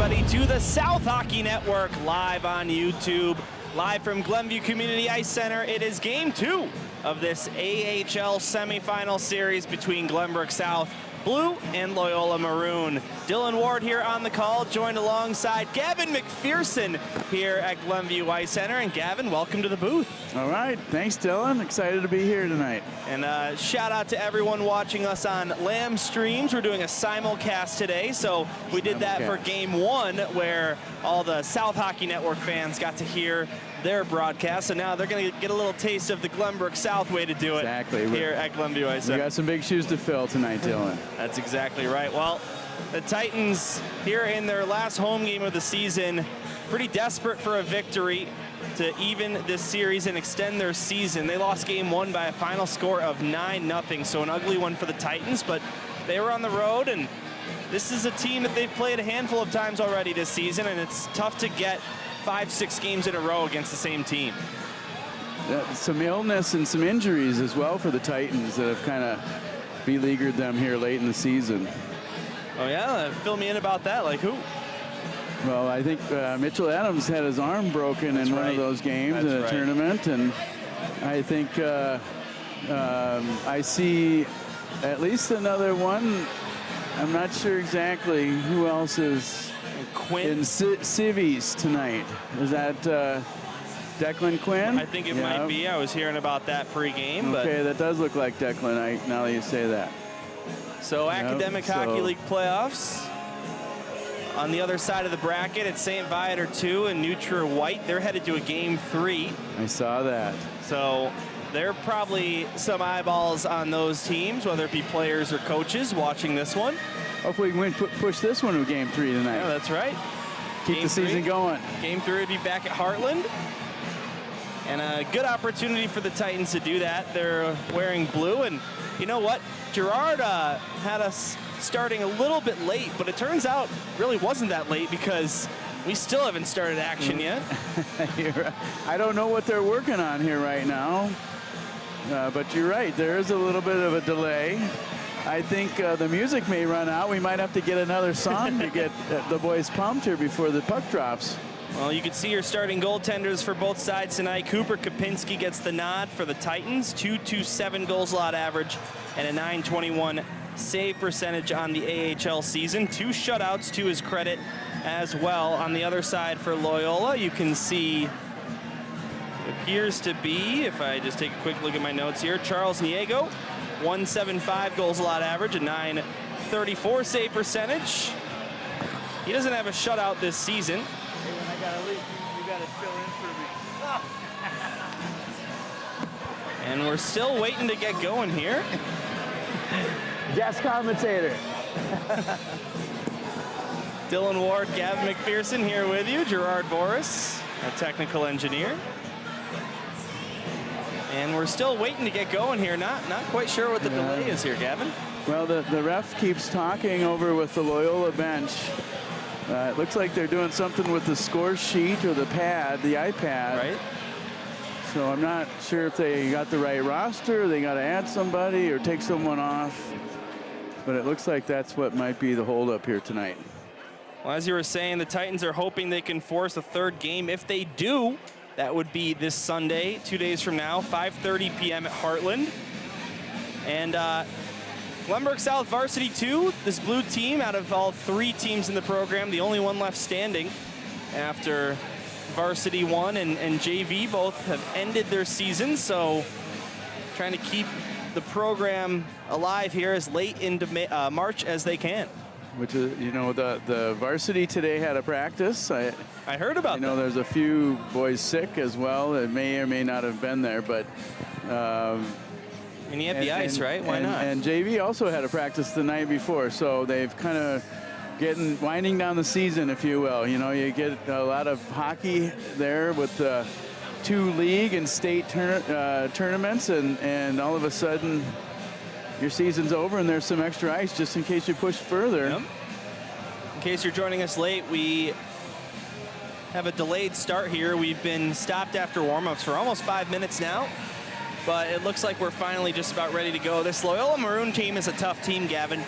everybody, to the South Hockey Network, live on YouTube, live from Glenview Community Ice Center. It is Game 2 of this AHL semifinal series between Glenbrook South Blue and Loyola Maroon. Dylan Ward here on the call, joined alongside Gavin McPherson here at Glenview Ice Center. And Gavin, welcome to the booth. All right, thanks Dylan, excited to be here tonight. And shout out to everyone watching us on Lamb Streams. We're doing a simulcast today, so we did that for Game 1 where all the South Hockey Network fans got to hear their broadcast, so now they're going to get a little taste of the Glenbrook South way to do it here at Glenview Ice Center. We got some big shoes to fill tonight, Dylan. That's exactly right. Well, the Titans here in their last home game of the season, pretty desperate for a victory to even this series and extend their season. They lost Game 1 by a final score of 9-0, so an ugly one for the Titans, but they were on the road, and this is a team that they've played a handful of times already this season, and it's tough to get 5-6 games in a row against the same team. Some illness and some injuries as well for the Titans that have kind of beleaguered them here late in the season. Oh yeah? Fill me in about that. Like who? Well, I think Mitchell Adams had his arm broken in one of those games in a tournament, and I think I see at least another one. I'm not sure exactly who else is in civvies tonight. Is that Declan Quinn? I think it might be. I was hearing about that pre-game. Okay, that does look like Declan now that you say that. So Academic Hockey League playoffs. On the other side of the bracket, it's St. Viator 2 and Nutra White. They're headed to a Game 3. I saw that. So there are probably some eyeballs on those teams, whether it be players or coaches watching this one. Hopefully we can push this one to Game 3 tonight. Yeah, that's right. Keep the season going. Game 3 would be back at Heartland. And a good opportunity for the Titans to do that. They're wearing blue, and you know what? Gerard had us starting a little bit late, but it turns out really wasn't that late because we still haven't started action yet. I don't know what they're working on here right now, but you're right. There is a little bit of a delay. I think the music may run out. We might have to get another song to get the boys pumped here before the puck drops. Well, you can see your starting goaltenders for both sides tonight. Cooper Kopinski gets the nod for the Titans. 2.27 goals allowed average and a 921 save percentage on the AHL season. 2 shutouts to his credit as well. On the other side for Loyola, you can see it appears to be, if I just take a quick look at my notes here, Charles Niego, 175 goals allowed average, a 934 save percentage. He doesn't have a shutout this season. Hey, when I got a leak, you got to fill in for me. And we're still waiting to get going here. Guest commentator. Dylan Ward, Gavin McPherson here with you. Gerard Boris, our technical engineer. And we're still waiting to get going here. Not quite sure what the delay is here, Gavin. Well, the ref keeps talking over with the Loyola bench. It looks like they're doing something with the score sheet or the pad, the iPad. Right. So I'm not sure if they got the right roster, or they got to add somebody or take someone off. But it looks like that's what might be the holdup here tonight. Well, as you were saying, the Titans are hoping they can force a third game. If they do, that would be this Sunday, 2 days from now, 5:30 p.m. at Heartland. And Glenbrook South Varsity 2, this blue team, out of all 3 teams in the program, the only one left standing after Varsity 1 and JV both have ended their season. So trying to keep the program alive here as late into March as they can. Which is, you know, the varsity today had a practice. I heard about that. You know, there's a few boys sick as well that may or may not have been there, but. And you have the ice, right? Why not? And JV also had a practice the night before, so they've kind of winding down the season, if you will. You know, you get a lot of hockey there with 2 league and state tournaments, and all of a sudden your season's over and there's some extra ice just in case you push further. Yep. In case you're joining us late, we have a delayed start here. We've been stopped after warm-ups for almost 5 minutes now, but it looks like we're finally just about ready to go. This Loyola Maroon team is a tough team, Gavin.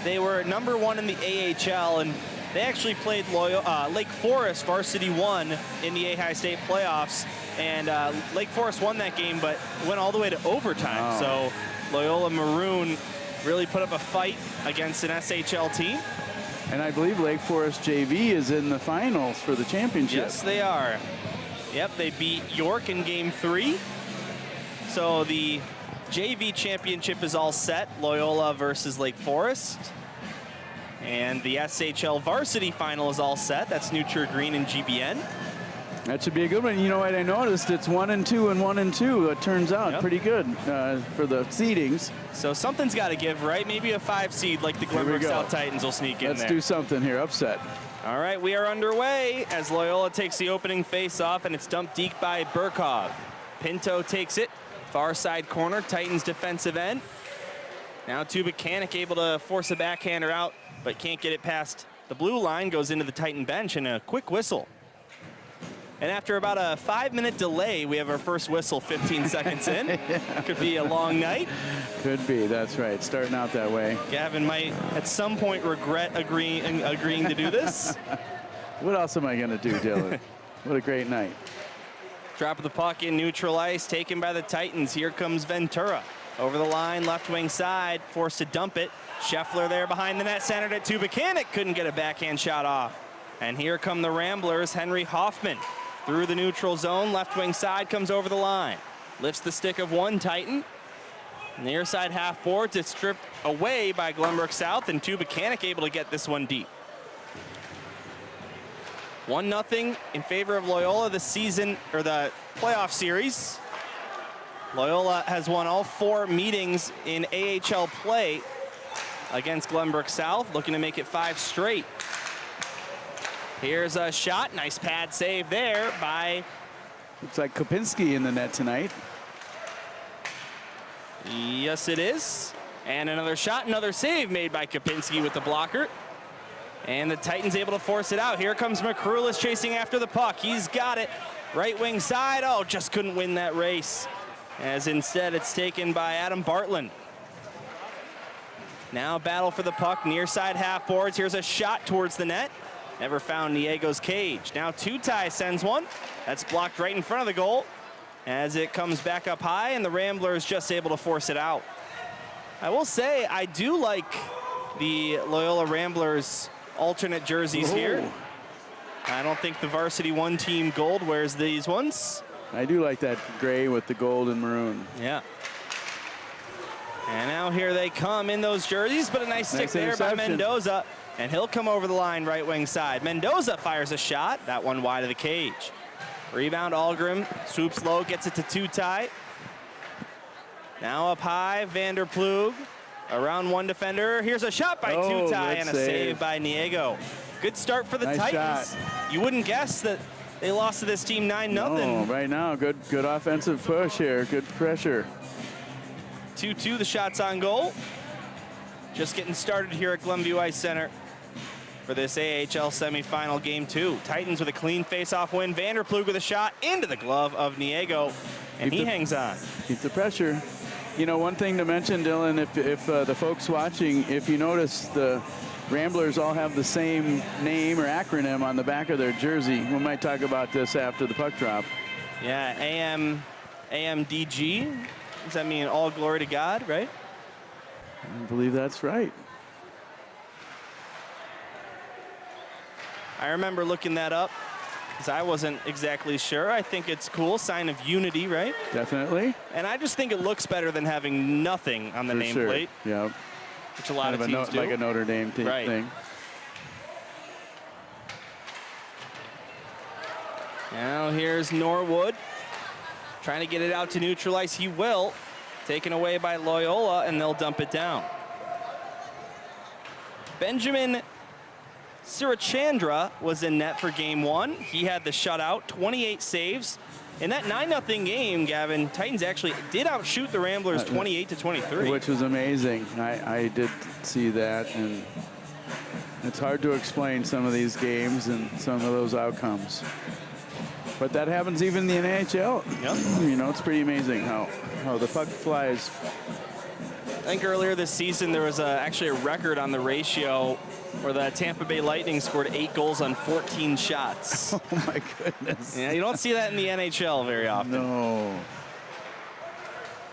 They were #1 in the AHL, and They actually played Lake Forest Varsity 1 in the A-High State playoffs, and Lake Forest won that game, but went all the way to overtime. So Loyola Maroon really put up a fight against an SHL team. And I believe Lake Forest JV is in the finals for the championship. Yes, they are. Yep, they beat York in game 3. So the JV championship is all set, Loyola versus Lake Forest. And the SHL Varsity final is all set. That's Neutra Green and GBN. That should be a good one. You know what I noticed? It's 1 and 2 and 1 and 2. It turns out pretty good for the seedings. So something's got to give, right? Maybe a 5 seed like the Glenbrook South Titans will sneak in there. Let's do something here. Upset. All right, we are underway as Loyola takes the opening face-off, and it's dumped deep by Burkov. Pinto takes it. Far side corner, Titans defensive end. Now Tubuchanik able to force a backhander out, but can't get it past the blue line. Goes into the Titan bench, and a quick whistle. And after about a 5-minute delay, we have our first whistle 15 seconds in. Could be a long night. Could be, that's right. Starting out that way. Gavin might at some point regret agreeing to do this. What else am I going to do, Dylan? What a great night. Drop of the puck in neutral ice, taken by the Titans. Here comes Ventura. Over the line, left wing side, forced to dump it. Scheffler there behind the net, centered it to Tubuchanik. Couldn't get a backhand shot off. And here come the Ramblers, Henry Hoffman. Through the neutral zone, left wing side, comes over the line. Lifts the stick of one Titan. Near side half boards, it's stripped away by Glenbrook South, and Tubuchanik able to get this one deep. 1-0 in favor of Loyola this season, or the playoff series. Loyola has won all 4 meetings in AHL play against Glenbrook South, looking to make it 5 straight. Here's a shot, nice pad save there by... Looks like Kopinski in the net tonight. Yes, it is. And another shot, another save made by Kopinski with the blocker. And the Titans able to force it out. Here comes McCrulis chasing after the puck. He's got it. Right wing side, oh, just couldn't win that race. As instead it's taken by Adam Bartland. Now battle for the puck, near side half boards. Here's a shot towards the net. Never found Niego's cage. Now Tutai sends one. That's blocked right in front of the goal as it comes back up high, and the Ramblers just able to force it out. I will say, I do like the Loyola Ramblers alternate jerseys here. I don't think the Varsity 1 team gold wears these ones. I do like that gray with the gold and maroon. Yeah. And now here they come in those jerseys, but a nice stick there by Mendoza. And he'll come over the line right wing side. Mendoza fires a shot. That one wide of the cage. Rebound, Algrim swoops low, gets it to Tutai. Now up high, Vanderplug. Around one defender. Here's a shot by Tutai and a save by Niego. Good start for the Titans. Shot. You wouldn't guess that they lost to this team 9-0. No, right now, good offensive push here. Good pressure. 2-2, the shots on goal. Just getting started here at Glenview Ice Center for this AHL semifinal game 2. Titans with a clean face-off win. Vanderplug with a shot into the glove of Niego, and he hangs on. Keep the pressure. You know, one thing to mention, Dylan, if the folks watching, if you notice, the Ramblers all have the same name or acronym on the back of their jersey. We might talk about this after the puck drop. Yeah, AMDG. Does that mean all glory to God, right? I believe that's right. I remember looking that up because I wasn't exactly sure. I think it's cool, sign of unity, right? Definitely. And I just think it looks better than having nothing on the nameplate. Sure. Yeah. Which a lot of teams do. Like a Notre Dame thing. Now here's Norwood. Trying to get it out to neutral ice. He will. Taken away by Loyola, and they'll dump it down. Benjamin Sirachandra was in net for game 1. He had the shutout, 28 saves. In that 9-0 game, Gavin, Titans actually did outshoot the Ramblers 28-23. Which was amazing. I did see that, and it's hard to explain some of these games and some of those outcomes. But that happens even in the NHL. Yep. You know, it's pretty amazing how the puck flies I think earlier this season there was actually a record on the ratio where the Tampa Bay Lightning scored 8 goals on 14 shots. Oh my goodness. Yeah, you don't see that in the NHL very often. No.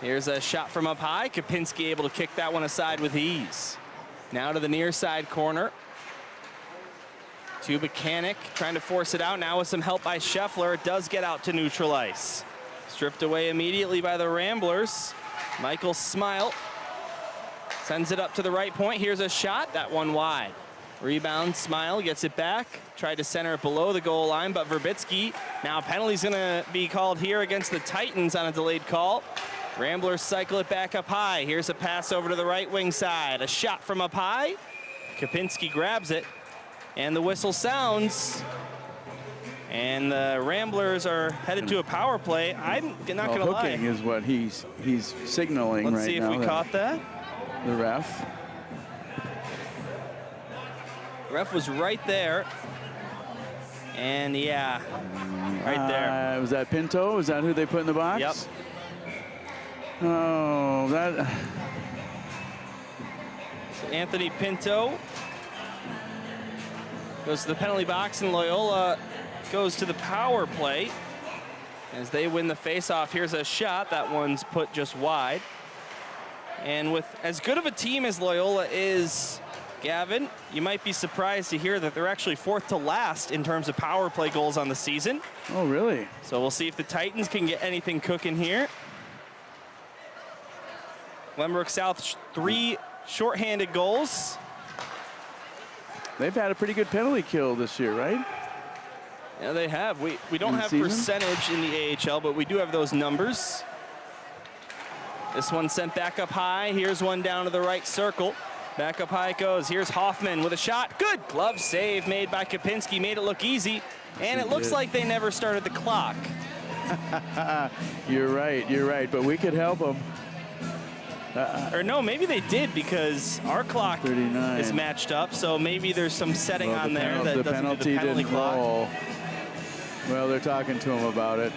Here's a shot from up high. Kapinski able to kick that one aside with ease. Now to the near side corner. To Buchanan, trying to force it out. Now with some help by Scheffler, it does get out to neutral ice. Stripped away immediately by the Ramblers. Michael Smile sends it up to the right point. Here's a shot, that one wide. Rebound, Smile gets it back. Tried to center it below the goal line, but Verbitsky, now a penalty's gonna be called here against the Titans on a delayed call. Ramblers cycle it back up high. Here's a pass over to the right wing side. A shot from up high. Kapinski grabs it, and the whistle sounds. And the Ramblers are headed to a power play. I'm not going to lie. Hooking is what he's signaling right now. Let's see if we caught that. The ref. Ref was right there. And yeah, right there. Was that Pinto? Is that who they put in the box? Yep. Oh, that. So Anthony Pinto goes to the penalty box, and Loyola goes to the power play as they win the faceoff. Here's a shot. That one's put just wide. And with as good of a team as Loyola is, Gavin, you might be surprised to hear that they're actually 4th to last in terms of power play goals on the season. Oh, really? So we'll see if the Titans can get anything cooking here. Glenbrook South 3 shorthanded goals. They've had a pretty good penalty kill this year, right? Yeah, they have. We don't have percentage in the AHL, but we do have those numbers. This one sent back up high. Here's one down to the right circle. Back up high it goes. Here's Hoffman with a shot. Good glove save made by Kapinski. Made it look easy. And it looks like they never started the clock. You're right. But we could help them. Or no, maybe they did, because our clock 39 is matched up. So maybe there's some setting on there that the doesn't penalty do the penalty didn't clock. roll. Well, they're talking to him about it.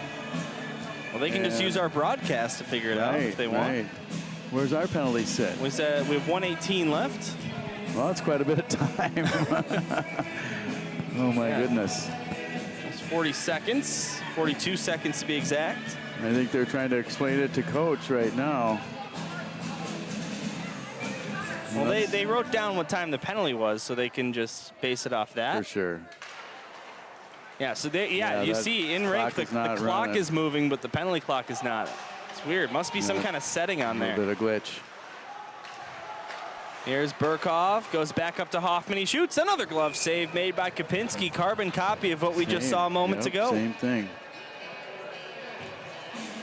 Well, they can just use our broadcast to figure it out if they want. Right. Where's our penalty set? We have 118 left. Well, that's quite a bit of time. Oh, my goodness. It's 40 seconds, 42 seconds to be exact. I think they're trying to explain it to Coach right now. Well, they wrote down what time the penalty was, so they can just base it off that. For sure. Yeah, so you see in rink the clock is moving, but the penalty clock is not. It's weird. Must be some kind of setting on there. A little bit of glitch. Here's Burkhoff, goes back up to Hoffman. He shoots. Another glove save made by Kapinski. Carbon copy of what we just saw moments ago. Same thing.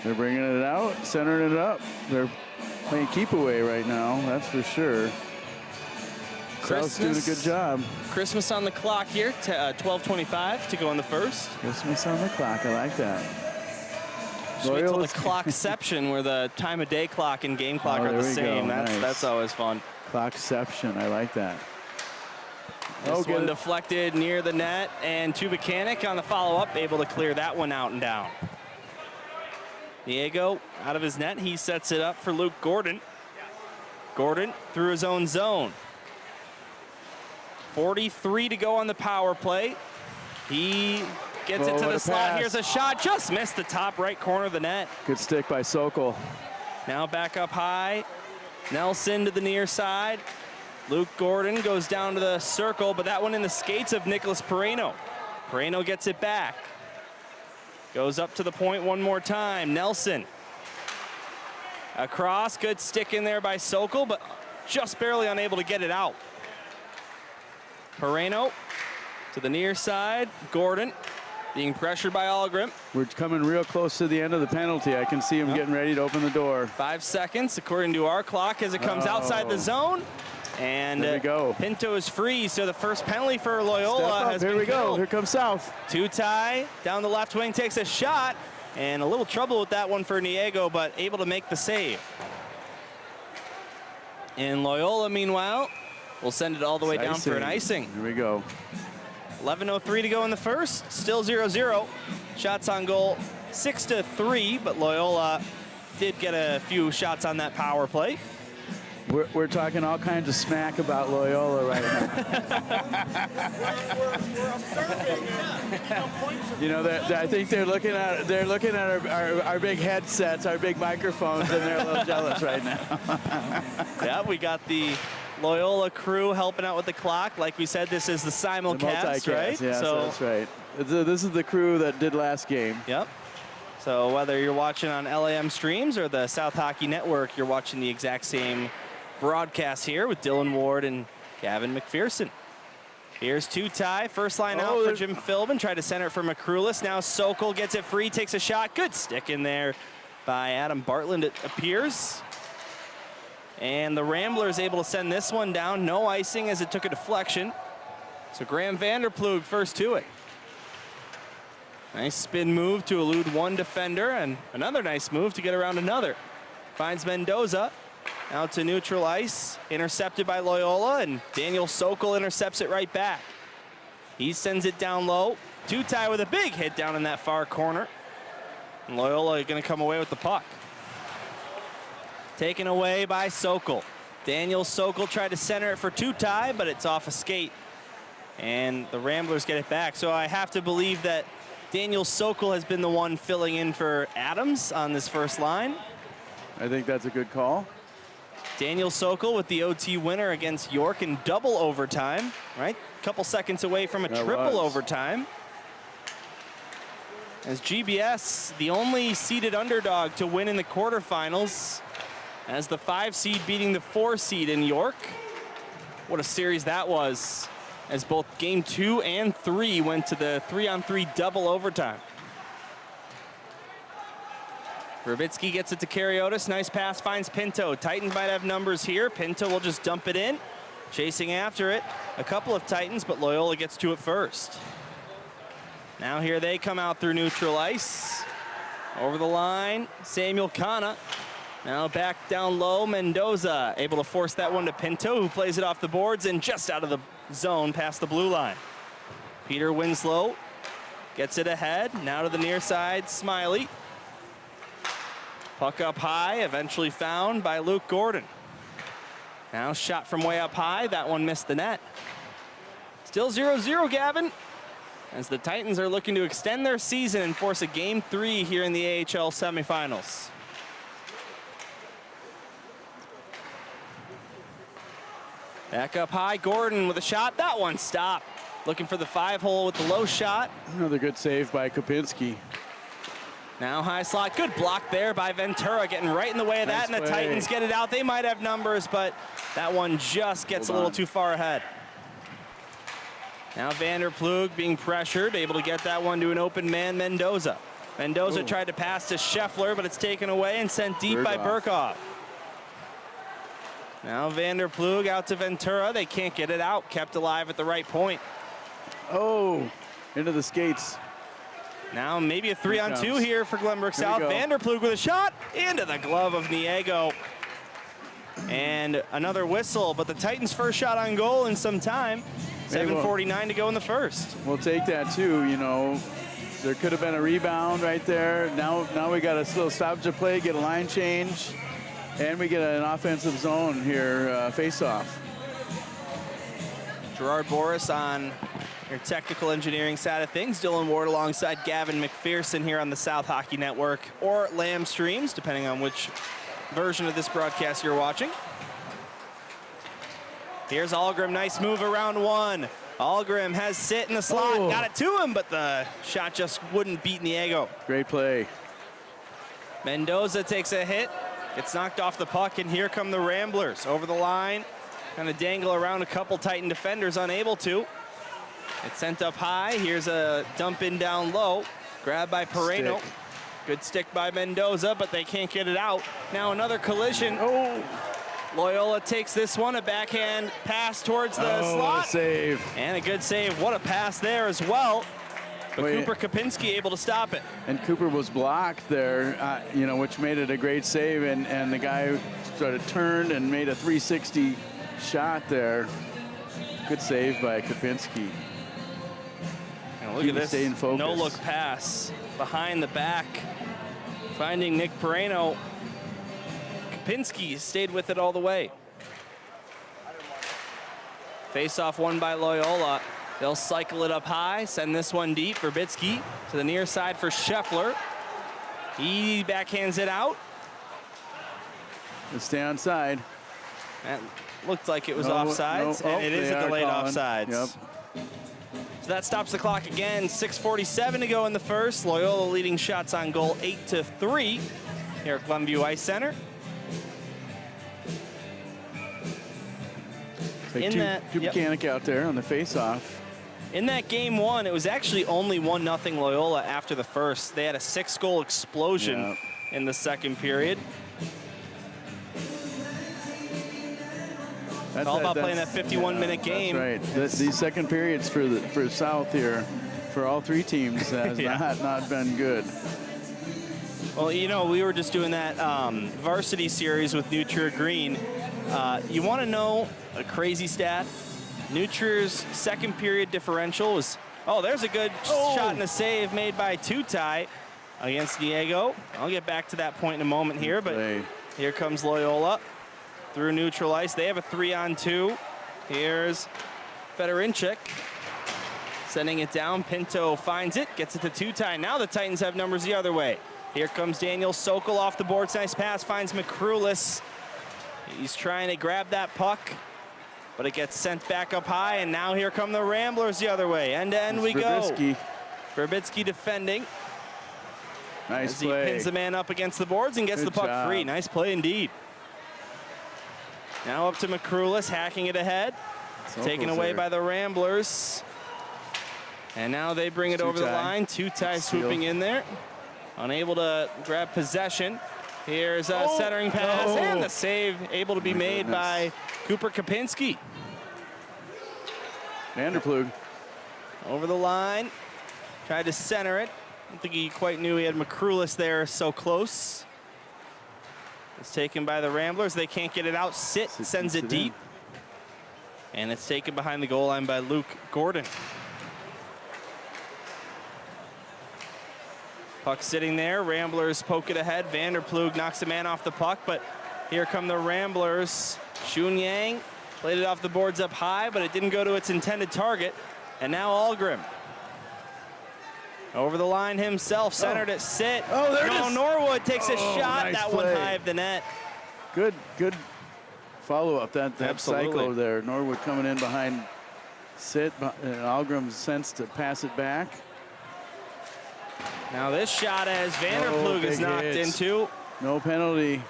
They're bringing it out, centering it up. They're playing keep away right now, that's for sure. South's doing a good job. Christmas on the clock here, 12:25 to go in the first. Christmas on the clock, I like that. Just wait till the clockception, where the time of day clock and game clock are the same. That's always fun. Clockception, I like that. This one deflected near the net, and to Buchanan on the follow-up, able to clear that one out and down. Diego out of his net, he sets it up for Luke Gordon. Gordon through his own zone. 43 to go on the power play. He gets it to the slot. Here's a shot, just missed the top right corner of the net. Good stick by Sokol. Now back up high. Nelson to the near side. Luke Gordon goes down to the circle, but that one in the skates of Nicholas Pereno. Pereno gets it back. Goes up to the point one more time. Nelson. Across, good stick in there by Sokol, but just barely unable to get it out. Pereno to the near side. Gordon being pressured by Algrim. We're coming real close to the end of the penalty. I can see him getting ready to open the door. 5 seconds according to our clock as it comes outside the zone. And there we go. Pinto is free, so the first penalty for Loyola has been Here we go. killed. Here comes South. Tutai down the left wing takes a shot, and a little trouble with that one for Niego, but able to make the save. And Loyola, meanwhile, will send it all the way down for an icing. Here we go. 11:03 to go in the first, still 0-0. Shots on goal 6-3, but Loyola did get a few shots on that power play. We're talking all kinds of smack about Loyola right now. We're observing. You know, I think they're looking at our big headsets, our big microphones, and they're a little jealous right now. Yeah, we got the Loyola crew helping out with the clock. Like we said, this is the simulcast, right? Yeah, so that's right. This is the crew that did last game. Yep. So whether you're watching on LAM Streams or the South Hockey Network, you're watching the exact same broadcast here with Dylan Ward and Gavin McPherson. Here's two-tie. First line out for Jim Philbin. Tried to center it for McCrulis. Now Sokol gets it free, takes a shot. Good stick in there by Adam Bartland, it appears. And the Ramblers able to send this one down. No icing as it took a deflection. So Graham Vanderplug first to it. Nice spin move to elude one defender, and another nice move to get around another. Finds Mendoza. Out to neutral ice, intercepted by Loyola, and Daniel Sokol intercepts it right back. He sends it down low. Two-tie with a big hit down in that far corner. And Loyola gonna come away with the puck. Taken away by Sokol. Daniel Sokol tried to center it for two-tie, but it's off a skate. And the Ramblers get it back. So I have to believe that Daniel Sokol has been the one filling in for Adams on this first line. I think that's a good call. Daniel Sokol with the OT winner against York in double overtime, right? A couple seconds away from a triple overtime. As GBS, the only seeded underdog to win in the quarterfinals, as the 5 seed beating the 4 seed in York. What a series that was, as both game 2 and 3 went to the 3-on-3 double overtime. Verbitsky gets it to Kariotis. Nice pass, finds Pinto. Titans might have numbers here. Pinto will just dump it in. Chasing after it. A couple of Titans, but Loyola gets to it first. Now here they come out through neutral ice. Over the line, Samuel Kana. Now back down low, Mendoza able to force that one to Pinto, who plays it off the boards and just out of the zone past the blue line. Peter Winslow gets it ahead. Now to the near side, Smiley. Puck up high, eventually found by Luke Gordon. Now shot from way up high, that one missed the net. Still 0-0, Gavin, as the Titans are looking to extend their season and force a game 3 here in the AHL semifinals. Back up high, Gordon with a shot, that one stopped. Looking for the 5-hole with the low shot. Another good save by Kopinski. Now high slot, good block there by Ventura, getting right in the way of that, and the Titans get it out. They might have numbers, but that one just gets a little too far ahead. Now Vanderplug being pressured, able to get that one to an open man, Mendoza. Mendoza tried to pass to Scheffler, but it's taken away and sent deep by Burkhoff. Now Vanderplug out to Ventura. They can't get it out, kept alive at the right point. Oh, into the skates. Now maybe a 3-on-2 here for Glenbrook South. Vanderplug with a shot into the glove of Niego. And another whistle, but the Titans' first shot on goal in some time. 7:49 to go in the first. We'll take that too, you know. There could have been a rebound right there. Now we got a little stoppage of play, get a line change, and we get an offensive zone here, face-off. Gerard Boris on your technical engineering side of things. Dylan Ward alongside Gavin McPherson here on the South Hockey Network or LAM Streams, depending on which version of this broadcast you're watching. Here's Algrim, nice move around one. Algrim has sit in the slot, got it to him, but the shot just wouldn't beat Niego. Great play. Mendoza takes a hit, gets knocked off the puck, and here come the Ramblers. Over the line, kind of dangle around a couple Titan defenders, unable to. It's sent up high. Here's a dump in down low. Grabbed by Pereno. Good stick by Mendoza, but they can't get it out. Now another collision. Loyola takes this one, a backhand pass towards the slot. A save. And a good save. What a pass there as well. But Cooper Kopinski able to stop it. And Cooper was blocked there, you know, which made it a great save. And the guy sort of turned and made a 360 shot there. Good save by Kopinski. Look at this no-look pass behind the back, finding Nick Pereno. Kopinski stayed with it all the way. Face-off won by Loyola. They'll cycle it up high, send this one deep. Verbitsky to the near side for Scheffler. He backhands it out. Stay onside. That looked like it was offsides, and it is a delayed offsides. Yep. So that stops the clock again. 6:47 to go in the first. Loyola leading shots on goal 8-3 here at Glenview Ice Center. Two mechanic out there on the face-off. In that game one, it was actually only 1-0 Loyola after the first. They had a 6-goal explosion in the second period. It's all about playing that 51-minute game. That's right. These second periods for South here, for all three teams, has not been good. Well, you know, we were just doing that varsity series with New Trier Green. You want to know a crazy stat? New Trier's second period differential was, there's a good shot and a save made by Tutai against Diego. I'll get back to that point in a moment here, but here comes Loyola through neutral ice. They have a 3-on-2. Here's Fedorinchik sending it down. Pinto finds it, gets it to Tutai. Now the Titans have numbers the other way. Here comes Daniel Sokol off the boards. Nice pass, finds McCrulis. He's trying to grab that puck, but it gets sent back up high, and now here come the Ramblers the other way. End-to-end we go. Verbitsky defending. Nice as play. He pins the man up against the boards and gets the puck free. Nice play indeed. Now up to McCrulis, hacking it ahead. Taken away by the Ramblers. And now they bring it over the line. Tutai swooping in there. Unable to grab possession. Here's a centering pass, and the save able to be made by Cooper Kopinski. Vanderplug. Over the line. Tried to center it. I don't think he quite knew he had McCrulis there so close. It's taken by the Ramblers. They can't get it out. Sit sends it deep. And it's taken behind the goal line by Luke Gordon. Puck sitting there. Ramblers poke it ahead. Vanderplug knocks the man off the puck, but here come the Ramblers. Shunyang played it off the boards up high, but it didn't go to its intended target. And now Algrim. Over the line himself, centered it, sit. There it is. Norwood takes a shot. Nice that play. one high of the net. Good follow-up. That cycle there. Norwood coming in behind sit, and Algrim sensed to pass it back. Now this shot as Vanderplug is knocked into. No penalty.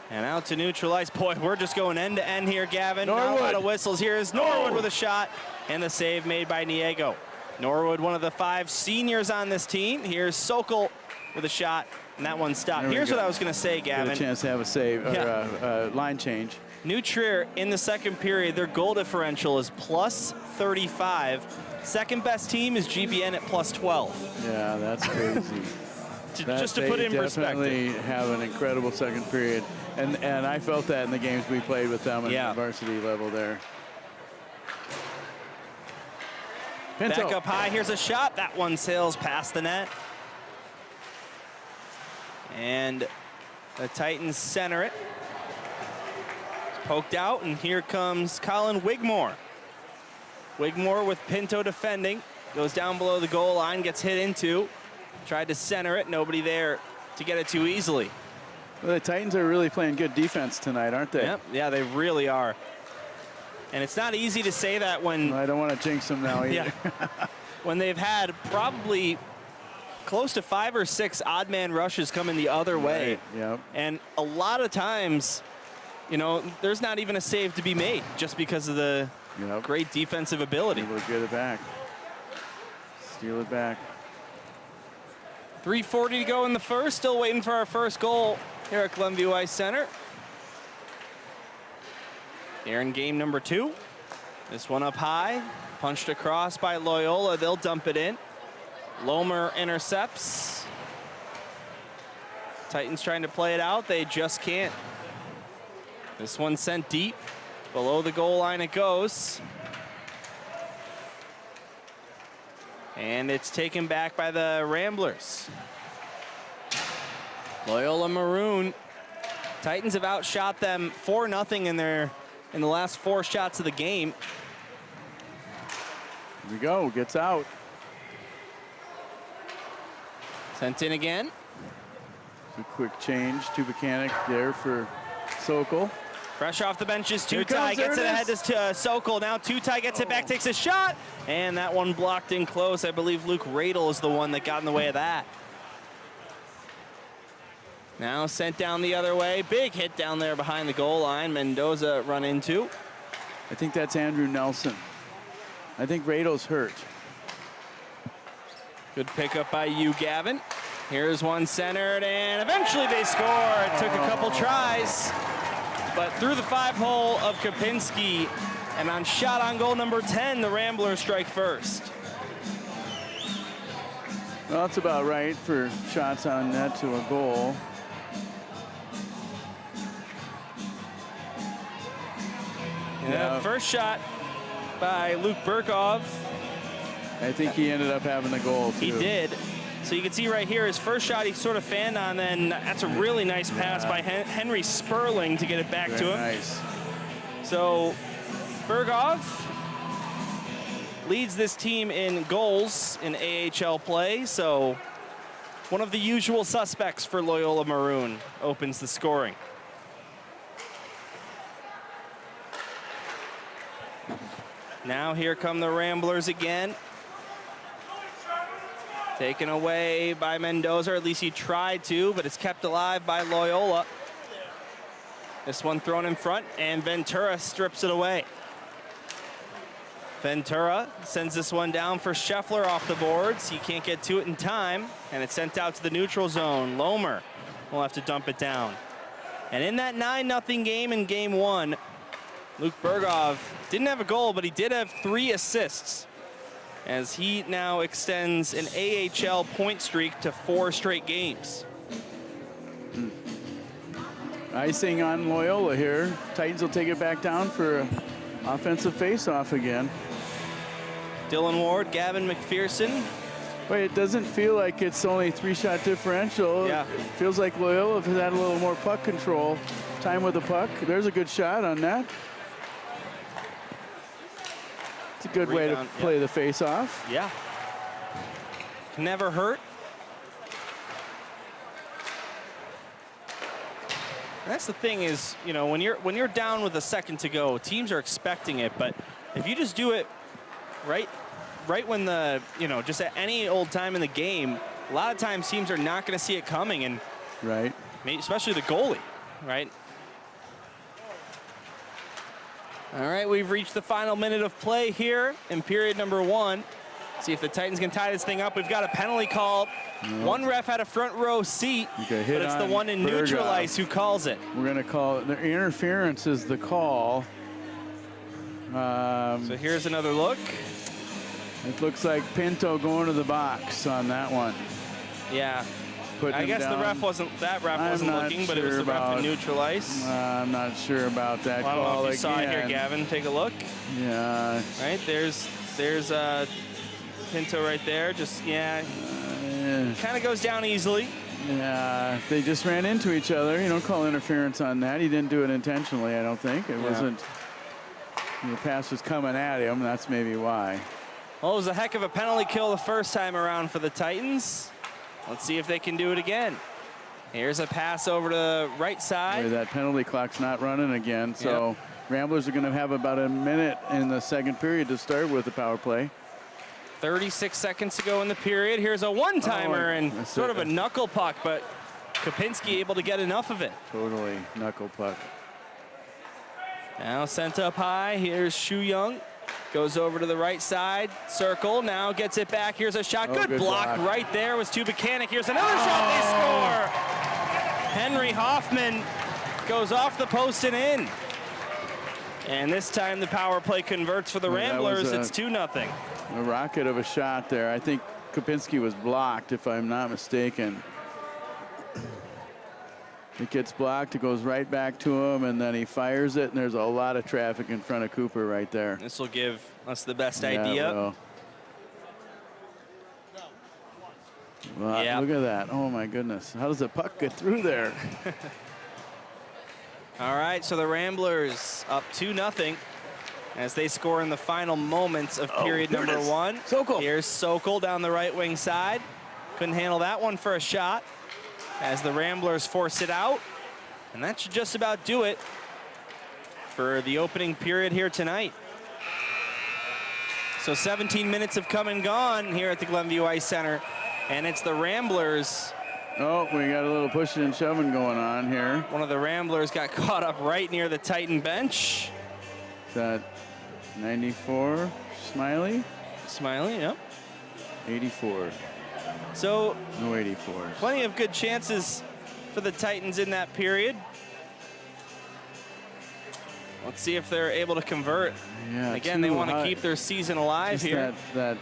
And out to neutral ice. Boy, we're just going end to end here, Gavin. Norwood. Not a lot of whistles. Here is Norwood with a shot, and the save made by Niego. Norwood, one of the 5 seniors on this team. Here's Sokol with a shot, and that one stopped. Here's what I was going to say, Gavin. Get a chance to have a save, or line change. New Trier, in the second period, their goal differential is plus 35. Second best team is GBN at plus 12. Yeah, that's crazy. Just to put it in perspective. They definitely have an incredible second period. And I felt that in the games we played with them at the varsity level there. Pinto. Back up high, here's a shot. That one sails past the net. And the Titans center it. It's poked out, and here comes Colin Wigmore. Wigmore with Pinto defending. Goes down below the goal line, gets hit into. Tried to center it, nobody there to get it too easily. Well, the Titans are really playing good defense tonight, aren't they? Yep, yeah, they really are. And it's not easy to say that when... I don't want to jinx them now either. When they've had probably close to 5 or 6 odd man rushes coming the other way. Yep. And a lot of times, you know, there's not even a save to be made just because of the great defensive ability. Able to get it back. Steal it back. 3:40 to go in the first. Still waiting for our first goal here at Glenview Ice Center. Here in game number 2. This one up high. Punched across by Loyola. They'll dump it in. Lomer intercepts. Titans trying to play it out. They just can't. This one sent deep. Below the goal line it goes. And it's taken back by the Ramblers. Loyola Maroon. Titans have outshot them 4-0 in their in the last 4 shots of the game. Here we go, gets out. Sent in again. A quick change to Buchanan there for Sokol. Fresh off the benches, Here it Tutai comes, gets it there it ahead to Sokol. Now Tutai gets it back, takes a shot, and that one blocked in close. I believe Luke Radel is the one that got in the way of that. Now sent down the other way. Big hit down there behind the goal line. Mendoza run into. I think that's Andrew Nelson. I think Rado's hurt. Good pickup by you, Gavin. Here's one centered, and eventually they score. It took a couple tries, but through the 5-hole of Kopinski, and on shot on goal number 10, the Ramblers strike first. Well, that's about right for shots on net to a goal. Yeah. First shot by Luke Burkov. I think he ended up having the goal, too. He did. So you can see right here, his first shot he sort of fanned on, then that's a really nice pass by Henry Sperling to get it back to him. Nice. So Burkov leads this team in goals in AHL play, so one of the usual suspects for Loyola Maroon opens the scoring. Now here come the Ramblers again. Taken away by Mendoza, or at least he tried to, but it's kept alive by Loyola. This one thrown in front, and Ventura strips it away. Ventura sends this one down for Scheffler off the boards. He can't get to it in time, and it's sent out to the neutral zone. Lomer will have to dump it down. And in that 9-0 game in game 1, Luke Burkov didn't have a goal, but he did have 3 assists, as he now extends an AHL point streak to 4 straight games. Icing on Loyola here. Titans will take it back down for an offensive face-off again. Dylan Ward, Gavin McPherson. Wait, it doesn't feel like it's only 3-shot differential. Yeah. It feels like Loyola has had a little more puck control. Time with the puck. There's a good shot on that. It's a good way to play the face-off. Yeah. Can never hurt. And that's the thing is, you know, when you're down with a second to go, teams are expecting it, but if you just do it right when the, you know, just at any old time in the game, a lot of times teams are not going to see it coming, and right, especially the goalie, right? All right, we've reached the final minute of play here in period number 1. See if the Titans can tie this thing up. We've got a penalty call. One ref had a front row seat, but it's the one in neutral ice who calls it. We're going to call it. The interference is the call. So here's another look. It looks like Pinto going to the box on that one. Yeah. I guess the ref wasn't looking, but it was the ref in neutral ice. I'm not sure about that call. I don't know if you saw it here, Gavin. Take a look. Yeah. Right, there's Pinto right there. Just, yeah. Kind of goes down easily. Yeah, they just ran into each other. You don't call interference on that. He didn't do it intentionally, I don't think. It wasn't. The pass was coming at him. That's maybe why. Well, it was a heck of a penalty kill the first time around for the Titans. Let's see if they can do it again. Here's a pass over to the right side. That penalty clock's not running again, so Ramblers are going to have about a minute in the second period to start with the power play. 36 seconds to go in the period. Here's a one-timer and sort of a knuckle puck, but Kopinski able to get enough of it. Totally knuckle puck. Now sent up high. Here's Shu Young. Goes over to the right side, circle, now gets it back. Here's a shot, good block right there was to Buchanan. Here's another shot, they score! Henry Hoffman goes off the post and in. And this time the power play converts for the Ramblers, it's 2-0. A rocket of a shot there. I think Kopinski was blocked, if I'm not mistaken. It gets blocked, it goes right back to him, and then he fires it, and there's a lot of traffic in front of Cooper right there. This will give us the best idea. Well, look at that. Oh, my goodness. How does the puck get through there? All right, so the Ramblers up 2-0 as they score in the final moments of period number 1. Sokol. Here's Sokol down the right wing side. Couldn't handle that one for a shot as the Ramblers force it out. And that should just about do it for the opening period here tonight. So 17 minutes have come and gone here at the Glenview Ice Center. And it's the Ramblers. Oh, we got a little pushing and shoving going on here. One of the Ramblers got caught up right near the Titan bench. Is that 94, Smiley? Smiley, yep. 84. So, no 84s. Plenty of good chances for the Titans in that period. Let's see if they're able to convert. Yeah, again, they want to keep their season alive here. That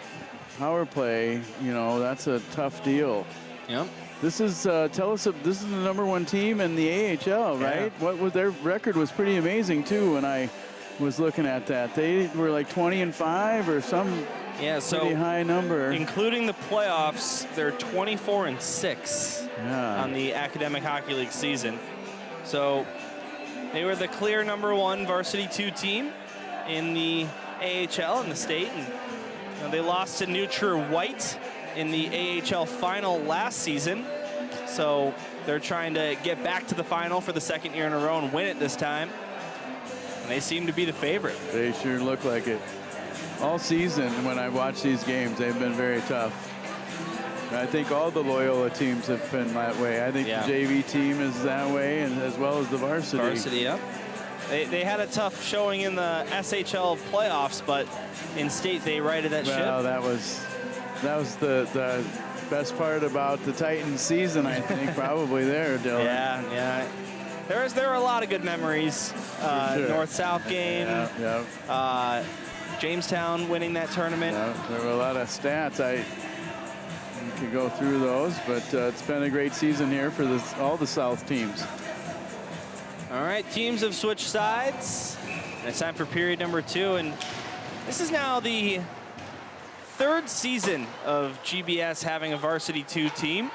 power play, you know, that's a tough deal. Yep. This is tell us. This is the #1 team in the AHL, right? Yeah. What was their record? Was pretty amazing too. When I was looking at that, they were like 20-5 or some pretty high number. Including the playoffs, they're 24-6 on the Academic Hockey League season. So they were the clear #1 varsity 2 team in the AHL in the state, and they lost to New Trier White in the AHL final last season. So they're trying to get back to the final for the 2nd year in a row and win it this time. And they seem to be the favorite. They sure look like it. All season, when I watch these games, they've been very tough. I think all the Loyola teams have been that way. I think the JV team is that way, and as well as the varsity. Varsity, yep. They had a tough showing in the SHL playoffs, but in state they righted that ship. Well, that was the best part about the Titans season, I think, probably there, Dylan. Yeah. There were a lot of good memories. Sure. North-South game. Jamestown winning that tournament. Yeah, there were a lot of stats. We could go through those, but it's been a great season here for all the South teams. All right, teams have switched sides. And it's time for period number 2, and this is now the 3rd season of GBS having a varsity 2 team.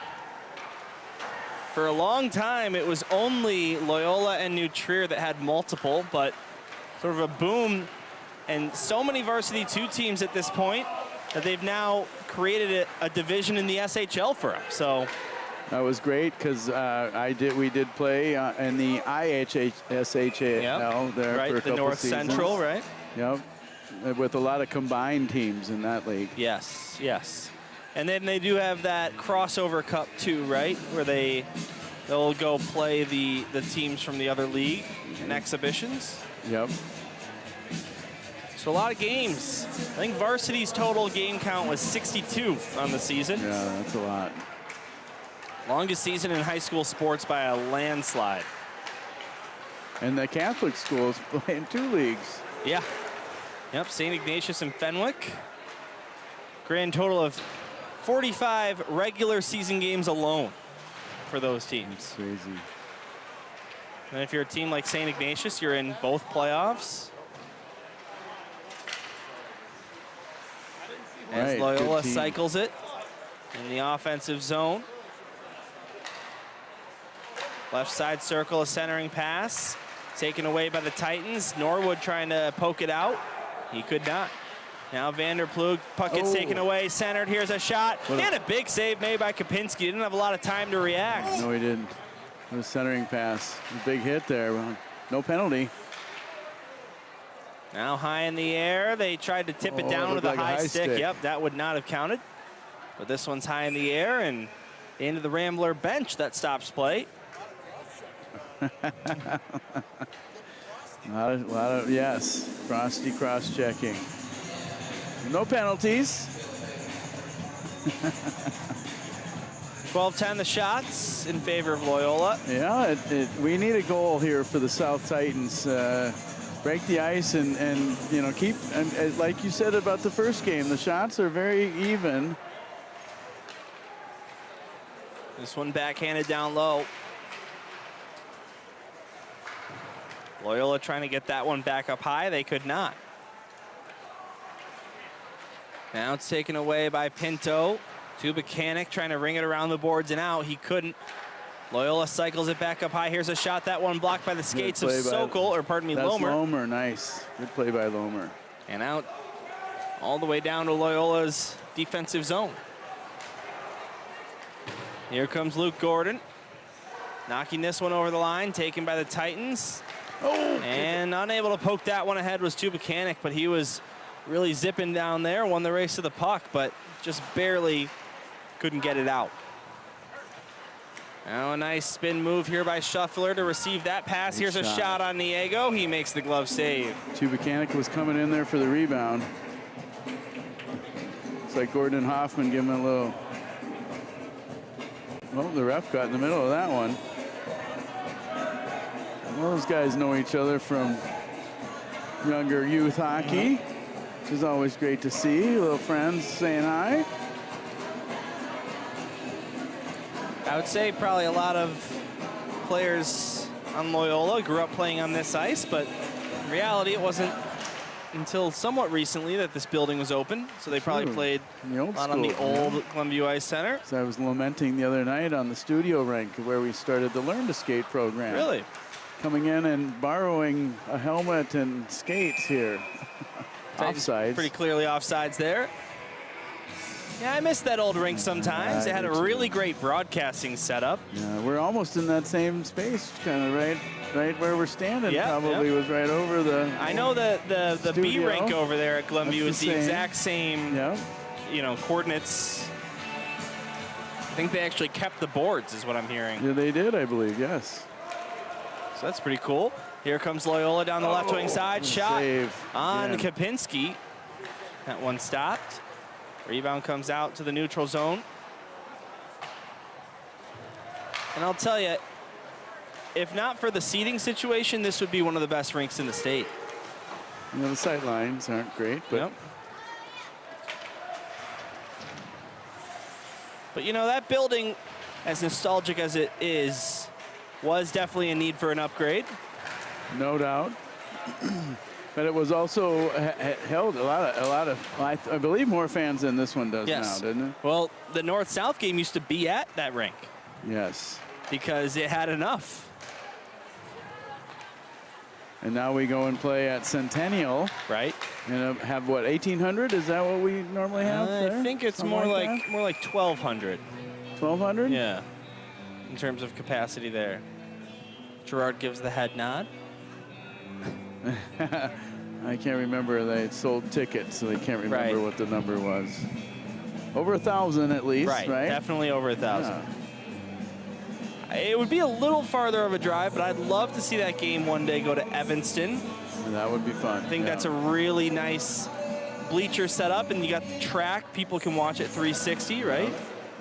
For a long time, it was only Loyola and New Trier that had multiple, but sort of a boom, and so many varsity 2 teams at this point that they've now created a division in the SHL for them. So that was great because we did play in the IHSHL there for a couple the North seasons. Central, right? Yep, with a lot of combined teams in that league. Yes. And then they do have that crossover cup too, right? Where they'll go play the teams from the other league in exhibitions. Yep. So a lot of games. I think varsity's total game count was 62 on the season. Yeah, that's a lot. Longest season in high school sports by a landslide. And the Catholic schools play in 2 leagues. Yeah. Yep, St. Ignatius and Fenwick. Grand total of 45 regular season games alone for those teams. That's crazy. And if you're a team like St. Ignatius, you're in both playoffs. As Loyola cycles it in the offensive zone. Left side circle, a centering pass. Taken away by the Titans. Norwood trying to poke it out. He could not. Now Vanderplug, puck gets taken away, centered. Here's a shot. And a big save made by Kopinski. Didn't have a lot of time to react. No, he didn't. It was a centering pass. A big hit there. No penalty. Now high in the air. They tried to tip it down with a high stick. Yep, that would not have counted. But this one's high in the air and into the Rambler bench that stops play. a lot of yes, Frosty cross-checking. No penalties. 12-10 the shots in favor of Loyola. Yeah, we need a goal here for the South Titans. Break the ice and you know, keep, and like you said about the first game, the shots are very even. This one backhanded down low. Loyola trying to get that one back up high. They could not. Now it's taken away by Pinto. Tubacanic trying to ring it around the boards and out. He couldn't. Loyola cycles it back up high. Here's a shot. That one blocked by the skates of Sokol, or pardon me, That's Lomer. Lomer, nice. Good play by Lomer. And out all the way down to Loyola's defensive zone. Here comes Luke Gordon. Knocking this one over the line, taken by the Titans. Oh! And unable to poke that one ahead was Tubuchanik, but he was really zipping down there, won the race to the puck, but just barely couldn't get it out. Now a nice spin move here by Shuffler to receive that pass. Here's a shot on Niego. He makes the glove save. Tubuchanik was coming in there for the rebound. It's like Gordon and Hoffman give him a little. Well, the ref got in the middle of that one. Well, those guys know each other from younger youth hockey, which is always great to see. Little friends saying hi. I would say probably a lot of players on Loyola grew up playing on this ice, but in reality, it wasn't until somewhat recently that this building was open. So they probably played a lot on the old Glenview Ice Center. So I was lamenting the other night on the studio rink where we started the Learn to Skate program. Really? Coming in and borrowing a helmet and skates here. Offsides. Pretty clearly offsides there. Yeah, I miss that old rink sometimes. They had a really great broadcasting setup. Yeah, we're almost in that same space, kind of right where we're standing. Yeah, probably was right over the. I know that the B rink over there at Glenview is the exact same. Yeah. You know, coordinates. I think they actually kept the boards, is what I'm hearing. Yeah, they did, I believe. Yes. So that's pretty cool. Here comes Loyola down the left wing side. Shot save on Kapinski. That one stopped. Rebound comes out to the neutral zone. And I'll tell you, if not for the seating situation, this would be one of the best rinks in the state. You know, the sight lines aren't great, but. Yep. But you know, that building, as nostalgic as it is, was definitely in need for an upgrade. No doubt. But it was also held a lot of I believe more fans than this one does now, didn't it? Well, the North-South game used to be at that rink. Yes. Because it had enough. And now we go and play at Centennial. Right. And have what, 1,800? Is that what we normally have there? I think it's Something more like 1,200. 1,200? Yeah. In terms of capacity there. Gerard gives the head nod. I can't remember. They sold tickets, so they can't remember what the number was. Over 1,000 at least, right? Definitely over 1,000. Yeah. It would be a little farther of a drive, but I'd love to see that game one day go to Evanston. That would be fun. I think that's a really nice bleacher setup, and you got the track. People can watch it 360, right?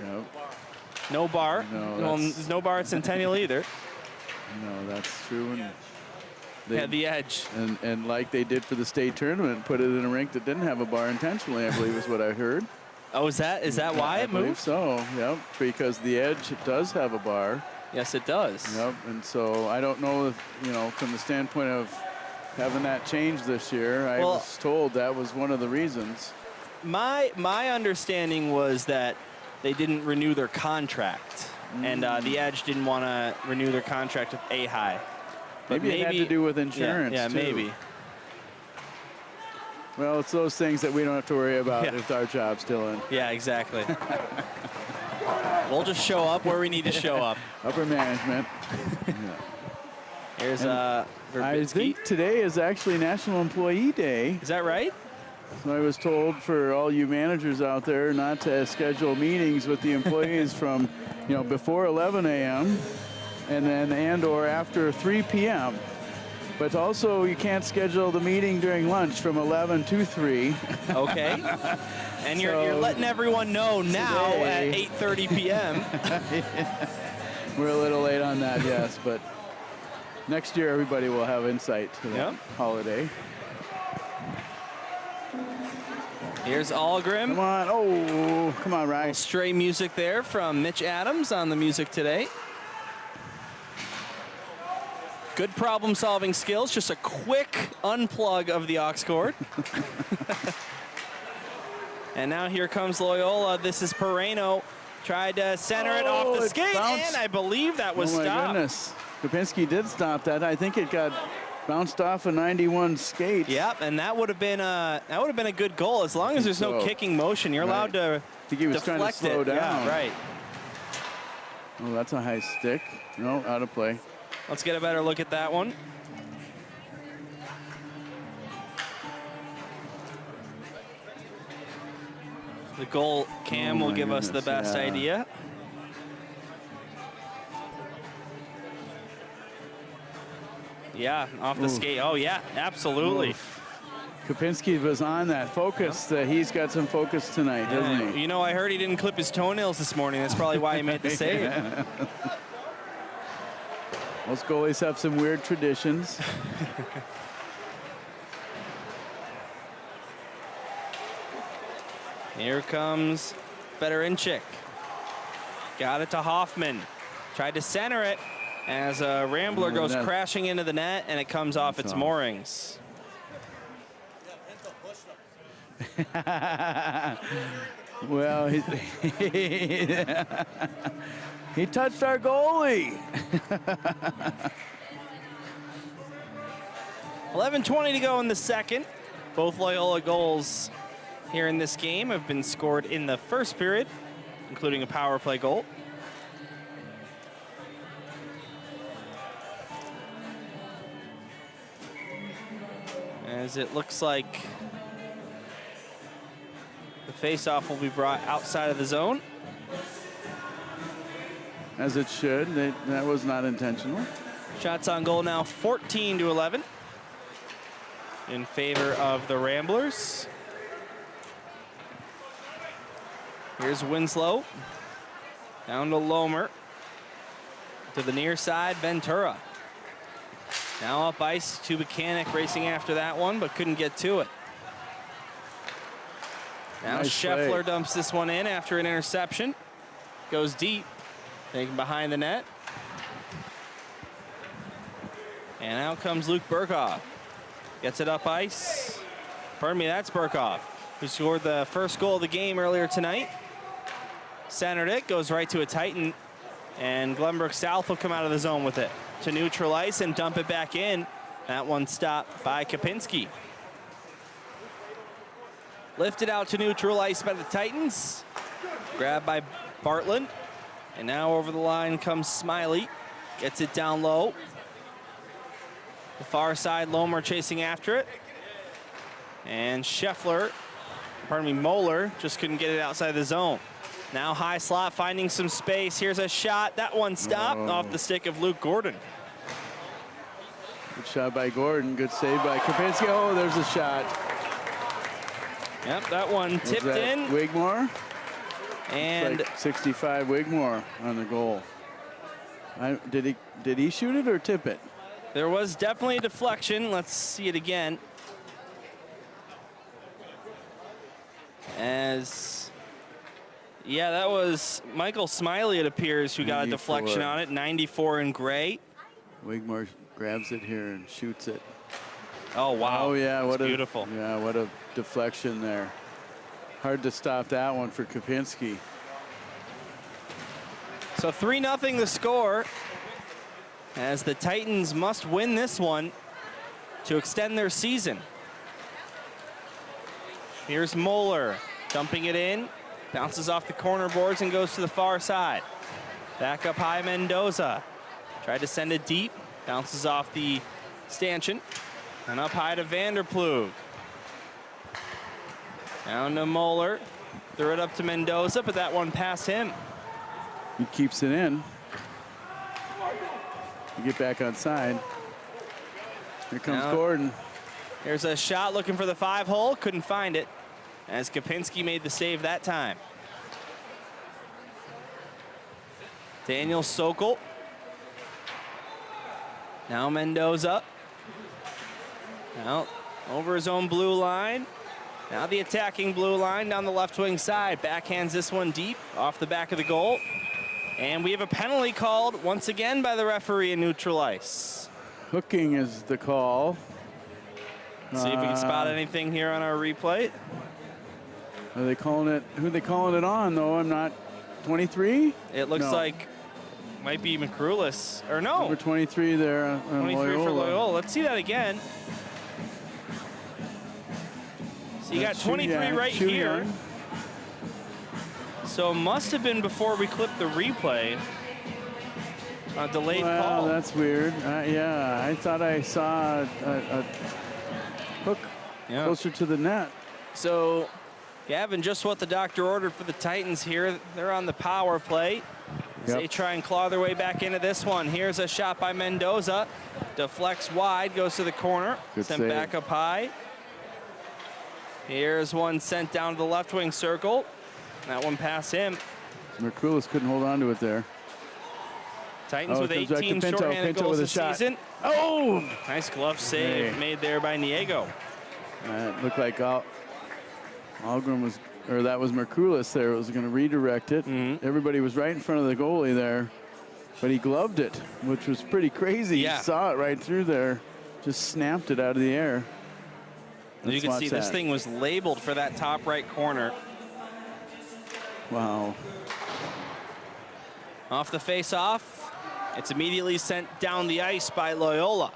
Yep. No bar. No, well, there's no bar at Centennial either. No, that's true. And they had the edge. And like they did for the state tournament, put it in a rink that didn't have a bar intentionally, I believe is what I heard. Oh, is that why it moved? I believe so, yep, because the edge does have a bar. Yes, it does. Yep, and so I don't know if, you know, from the standpoint of having that changed this year, I was told that was one of the reasons. My understanding was that they didn't renew their contract, and the Edge didn't want to renew their contract with A-High. Maybe it had to do with insurance, Yeah, too. maybe. Well, it's those things that we don't have to worry about if our job's still in. Yeah, exactly. We'll just show up where we need to show up. Upper management. Here's Verbinski. I think today is actually National Employee Day. Is that right? So I was told for all you managers out there not to schedule meetings with the employees from, you know, before 11 a.m. and or after 3 p.m. But also you can't schedule the meeting during lunch from 11 to 3. Okay. And you're letting everyone know now at 8:30 p.m. We're a little late on that, yes, but next year everybody will have insight to that holiday. Here's Algrim. Come on. Oh, come on, Ryan. Stray music there from Mitch Adams on the music today. Good problem-solving skills. Just a quick unplug of the aux cord. And now here comes Loyola. This is Pereno Tried to center it off the skate, and I believe that was stopped. Oh my goodness. Kopinski did stop that. I think it got bounced off a 91 skate. Yep, and that would have been a good goal as long as there's no kicking motion. You're allowed to I think he was trying to slow down. Yeah, right. Oh, that's a high stick. No, out of play. Let's get a better look at that one. The goal cam will give us the best idea. Yeah, off the skate. Oh, yeah, absolutely. Kopinski was on that focus. He's got some focus tonight, doesn't he? You know, I heard he didn't clip his toenails this morning. That's probably why he made the save. Most goalies have some weird traditions. Here comes Federincic. Got it to Hoffman. Tried to center it as a Rambler goes crashing into the net, and it comes off its moorings. Well, he touched our goalie. 11:20 to go in the second. Both Loyola goals here in this game have been scored in the first period, including a power play goal. As it looks like the face-off will be brought outside of the zone. As it should. That was not intentional. Shots on goal now 14-11 in favor of the Ramblers. Here's Winslow. Down to Lomer. To the near side, Ventura. Now up ice to Mechanic, racing after that one, but couldn't get to it. Now Nice Scheffler play. dumps this one in after an interception. Goes deep, taken behind the net. And out comes Luke Burkhoff. Gets it up ice. Pardon me, that's Burkhoff, who scored the first goal of the game earlier tonight. Centered it, goes right to a Titan, and Glenbrook South will come out of the zone with it to neutral ice and dump it back in. That one stopped by Kopinski. Lifted out to neutral ice by the Titans. Grabbed by Bartland. And now over the line comes Smiley. Gets it down low. The far side, Lomer chasing after it. And Scheffler, pardon me, Moeller, just couldn't get it outside the zone. Now high slot, finding some space. Here's a shot. That one stopped off the stick of Luke Gordon. Good shot by Gordon. Good save by Kopinski. Oh, there's a shot. Yep, that one tipped in. Wigmore? And like 65 Wigmore on the goal. Did he shoot it or tip it? there was definitely a deflection. Let's see it again. Yeah, that was Michael Smiley, it appears, who got a deflection on it. 94 in gray. Wigmore grabs it here and shoots it. Oh, wow. Oh, yeah. That's beautiful. Yeah, what a deflection there. Hard to stop that one for Kopinski. So 3-0 the score, as the Titans must win this one to extend their season. Here's Moeller dumping it in, bounces off the corner boards and goes to the far side. Back up high, Mendoza. Tried to send it deep, bounces off the stanchion, and up high to Vanderplug. Down to Moeller, threw it up to Mendoza, but that one past him. He keeps it in. You get back outside. Here comes Gordon. Here's a shot looking for the 5-hole, couldn't find it, as Kopinski made the save that time. Daniel Sokol. Now Mendoza. Now over his own blue line. Now the attacking blue line down the left wing side. Backhands this one deep off the back of the goal. And we have a penalty called once again by the referee in neutral ice. Hooking is the call. See if we can spot anything here on our replay. Are they calling it? Who are they calling it on, though? I'm not 23? It looks No. like might be McCrulis, or no. Number 23 there on 23 Loyola. for Loyola. Let's see that again. So you got 23 right here. So must have been before we clipped the replay. A delayed call. That's weird. Yeah, I thought I saw a hook closer to the net. So, Gavin, just what the doctor ordered for the Titans here. They're on the power play. They try and claw their way back into this one. Here's a shot by Mendoza. Deflects wide, goes to the corner. Sent back up high. Here's one sent down to the left wing circle. That one past him. McCrulis couldn't hold on to it there. Titans with 18 shorthanded goals this season. Oh! Nice glove save made there by Niego. It looked like Algren was, or that was McCrulis there. It was going to redirect it. Everybody was right in front of the goalie there, but he gloved it, which was pretty crazy. Yeah. You saw it right through there. Just snapped it out of the air. You can see this thing was labeled for that top right corner. Wow. Off the face-off, it's immediately sent down the ice by Loyola.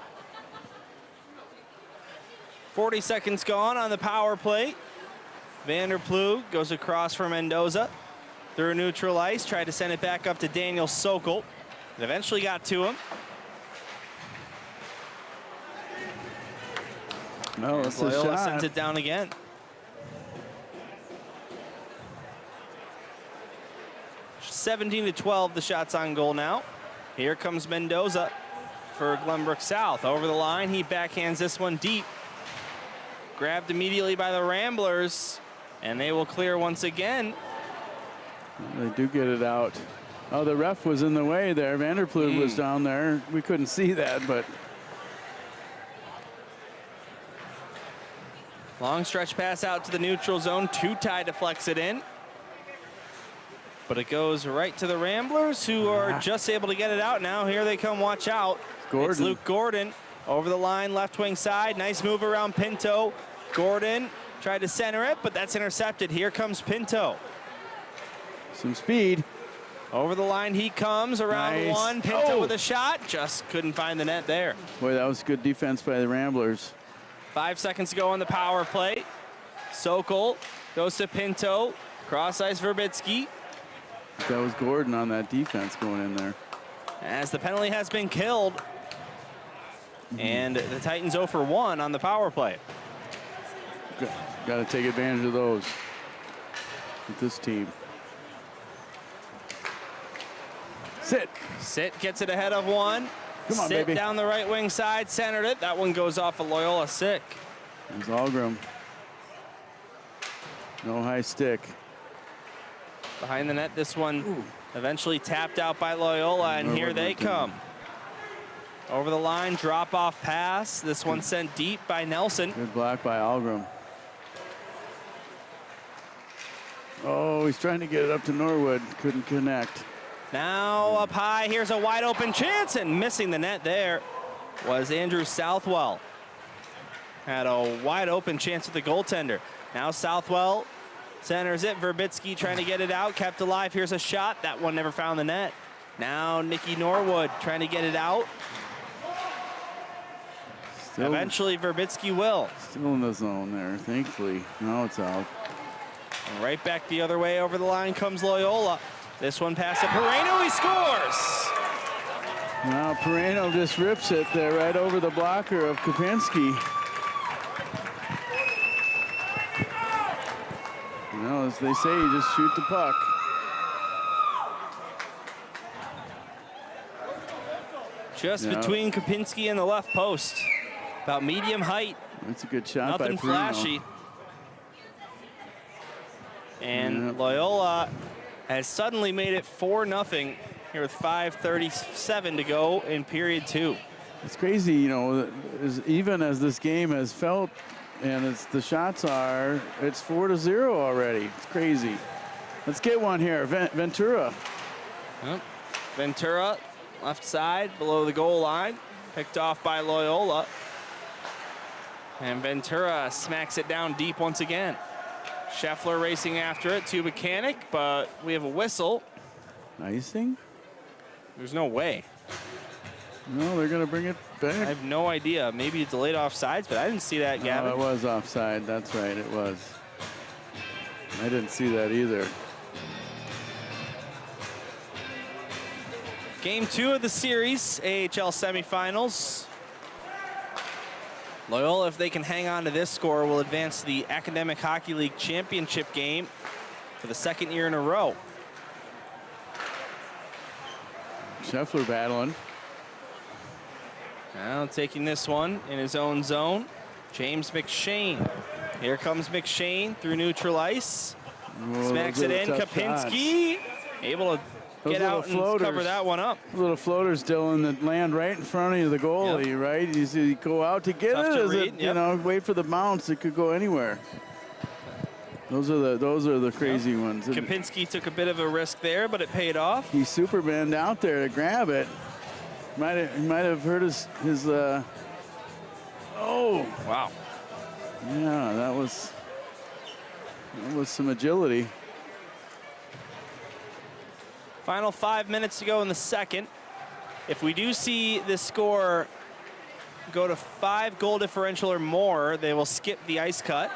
40 seconds gone on the power play. Vanderploeg goes across for Mendoza. Through neutral ice, tried to send it back up to Daniel Sokol. It eventually got to him. No, it's a Loyola shot. sent it down again. (17-12), the shots on goal now. Here comes Mendoza for Glenbrook South. Over the line, he backhands this one deep. Grabbed immediately by the Ramblers, and they will clear once again. They do get it out. Oh, the ref was in the way there. Vanderploeg was down there. We couldn't see that, but. Long stretch pass out to the neutral zone. Two-tie deflects it in. But it goes right to the Ramblers, who are just able to get it out now. Here they come, watch out. It's Luke Gordon over the line, left wing side. Nice move around Pinto. Gordon tried to center it, but that's intercepted. Here comes Pinto. Some speed. Over the line he comes, around one. Pinto with a shot, just couldn't find the net there. Boy, that was good defense by the Ramblers. 5 seconds to go on the power play. Sokol goes to Pinto. Cross ice Verbitsky. That was Gordon on that defense going in there. As the penalty has been killed. And the Titans 0 for 1 on the power play. Got to take advantage of those with this team. Sit gets it ahead of one. Come on, Sit baby. down the right wing side, centered it. That one goes off of Loyola sick. There's Algren. No high stick. Behind the net, this one eventually tapped out by Loyola, and here they come. Over the line, drop-off pass. This one sent deep by Nelson. Good block by Algren. Oh, he's trying to get it up to Norwood. Couldn't connect. Now up high, here's a wide open chance, and missing the net there was Andrew Southwell. Had a wide open chance with the goaltender. Now Southwell centers it. Verbitsky trying to get it out, kept alive. Here's a shot. That one never found the net. Now Nicky Norwood trying to get it out. Eventually Verbitsky will. Still in the zone there, thankfully. Now it's out. And right back the other way over the line comes Loyola. This one past to Pereno, he scores! Now Pereno just rips it there right over the blocker of Kopinski. You know, as they say, you just shoot the puck. Just between Kopinski and the left post. About medium height. That's a good shot by Pereno. Nothing flashy. And Loyola has suddenly made it 4-0 here with 5:37 to go in period 2. It's crazy, you know, as even as this game has felt, and as the shots are, it's 4-0 already. It's crazy. Let's get one here. Ventura. Yep. Ventura, left side, below the goal line, picked off by Loyola. And Ventura smacks it down deep once again. Scheffler racing after it to Mechanic, but we have a whistle. Icing? There's no way. No, they're going to bring it back. I have no idea. Maybe it's delayed offsides, but I didn't see that, Gavin. Oh, it was offside. That's right, it was. I didn't see that either. Game 2 of the series, AHL semifinals. Loyola, if they can hang on to this score, will advance to the Academic Hockey League Championship game for the 2nd year in a row. Scheffler battling. Now taking this one in his own zone, James McShane. Here comes McShane through neutral ice. Whoa, smacks it in, Kapinski. Able to get out and cover that one up. Little floaters, Dylan, that land right in front of the goalie, right? You go out to get Tough it, to is read, it, you know, wait for the bounce. It could go anywhere. Those are the crazy ones. Kapinski took a bit of a risk there, but it paid off. He supermaned out there to grab it. Might have hurt his oh wow. Yeah, that was some agility. Final 5 minutes to go in the second. If we do see this score go to 5 goal differential or more, they will skip the ice cut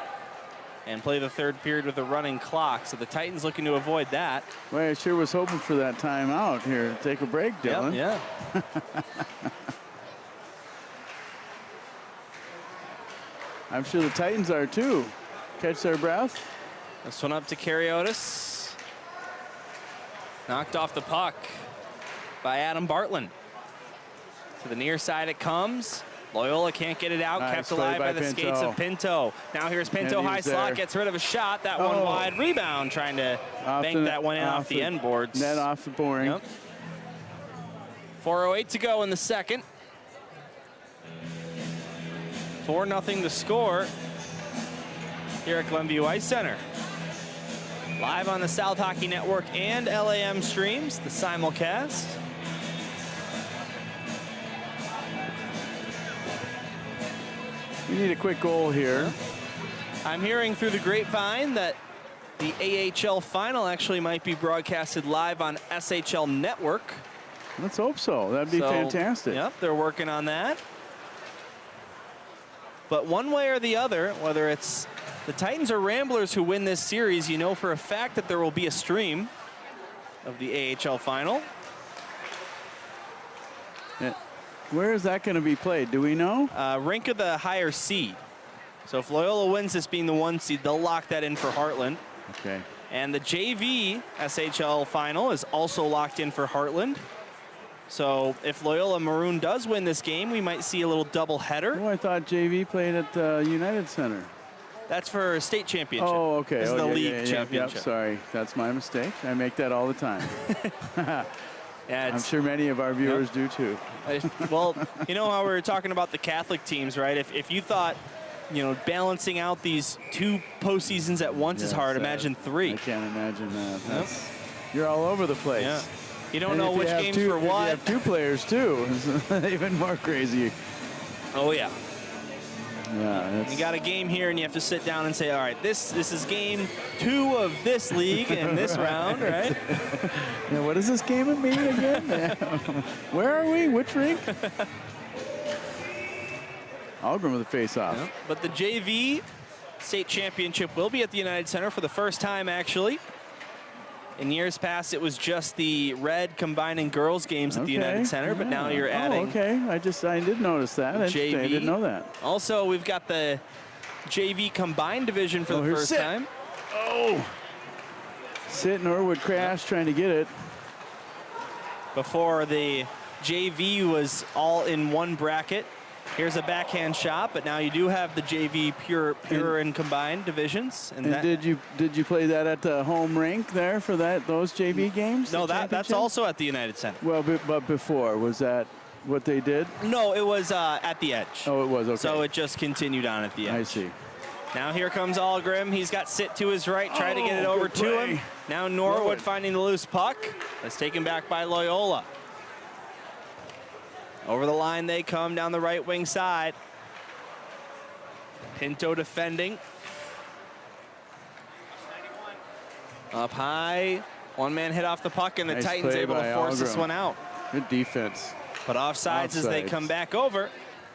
and play the third period with a running clock. So the Titans looking to avoid that. Well, I sure was hoping for that timeout here. Take a break, Dylan. Yep, yeah. I'm sure the Titans are too. Catch their breath. This one up to Kariotis. Knocked off the puck by Adam Bartlin. To the near side it comes. Loyola can't get it out. Nice, kept alive by the Pinto. skates of Pinto. Now here's Pinto, high slot, gets rid of a shot. That one wide, rebound, trying to bank that one in off the end boards. Net off the boring. Yep. 4:08 to go in the second. 4-0 the score here at Glenview Ice Center. Live on the South Hockey Network and LAM streams, the simulcast. We need a quick goal here. I'm hearing through the grapevine that the AHL final actually might be broadcasted live on SHL Network. Let's hope so. That'd be fantastic. Yep, they're working on that. But one way or the other, whether it's the Titans or Ramblers who win this series, you know for a fact that there will be a stream of the AHL final. Yeah. Where is that going to be played? Do we know? Rink of the higher seed. So if Loyola wins this being the 1 seed, they'll lock that in for Heartland. Okay. And the JV SHL final is also locked in for Heartland. So if Loyola Maroon does win this game, we might see a little double header. Oh, I thought JV played at the United Center. That's for state championship. Oh, okay. This is the league championship. Yep, sorry. That's my mistake. I make that all the time. Yeah, I'm sure many of our viewers do too. Well, you know how we were talking about the Catholic teams, right? If you thought, you know, balancing out these 2 postseasons at once is hard, imagine 3. I can't imagine that. You're all over the place. Yeah. You don't know which games for what. If you have 2 players too, it's even more crazy. Oh yeah. Yeah. You got a game here, and you have to sit down and say, all right, this is game 2 of this league and this round, right? Yeah, what does this game mean again? Where are we? Which rink? Algrim with a face-off. Yeah. But the JV state championship will be at the United Center for the first time, actually. In years past, it was just the red combining girls games at the United Center, but now you're adding. Oh, okay. I did notice that. JV. I didn't know that. Also, we've got the JV combined division for the first time. Oh! Sit Norwood crash trying to get it. Before the JV was all in one bracket. Here's a backhand shot, but now you do have the JV pure and combined divisions. And did you play that at the home rink there for those JV games? No, that's also at the United Center. Well, but before, was that what they did? No, it was at the edge. Oh, it was, okay. So it just continued on at the edge. I see. Now here comes Algrim. He's got Sit to his right, trying to get it over to him. Now Norwood finding the loose puck. That's taken back by Loyola. Over the line they come down the right wing side. Pinto defending. Up high, One man hit off the puck, and the Nice Titans play able to by force this Algrim. one out. Good defense. But offsides as they Offsides. come back over,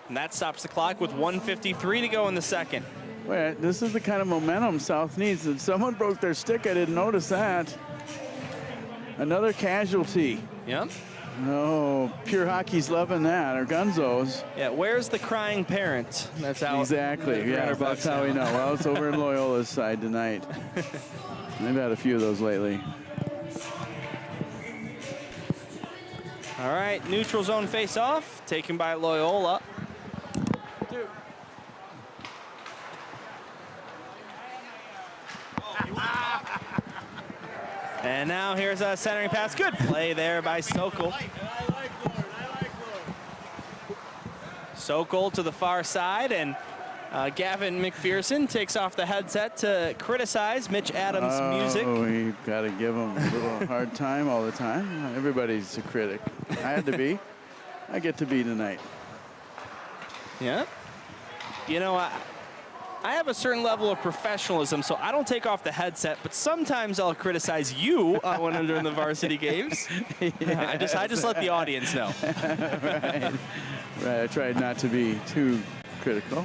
and that stops the clock with 1:53 to go in the second. Wait, this is the kind of momentum South needs. And someone broke their stick. I didn't notice that. Another casualty. Yep. Oh, Pure Hockey's loving that, or Gunzo's. Yeah, where's the crying parent? That's how. Exactly. Yeah, that's how we know. Well, it's over in Loyola's side tonight. They've had a few of those lately. All right, neutral zone face-off, taken by Loyola. And now here's a centering pass. Good play there by Sokol. Sokol to the far side, and Gavin McPherson takes off the headset to criticize Mitch Adams' music. Oh, we've got to give him a little hard time all the time. Everybody's a critic. I had to be. I get to be tonight. Yeah. You know, I have a certain level of professionalism, so I don't take off the headset, but sometimes I'll criticize you when I'm doing the varsity games. Yes. I just let the audience know. Right. Right. I tried not to be too critical.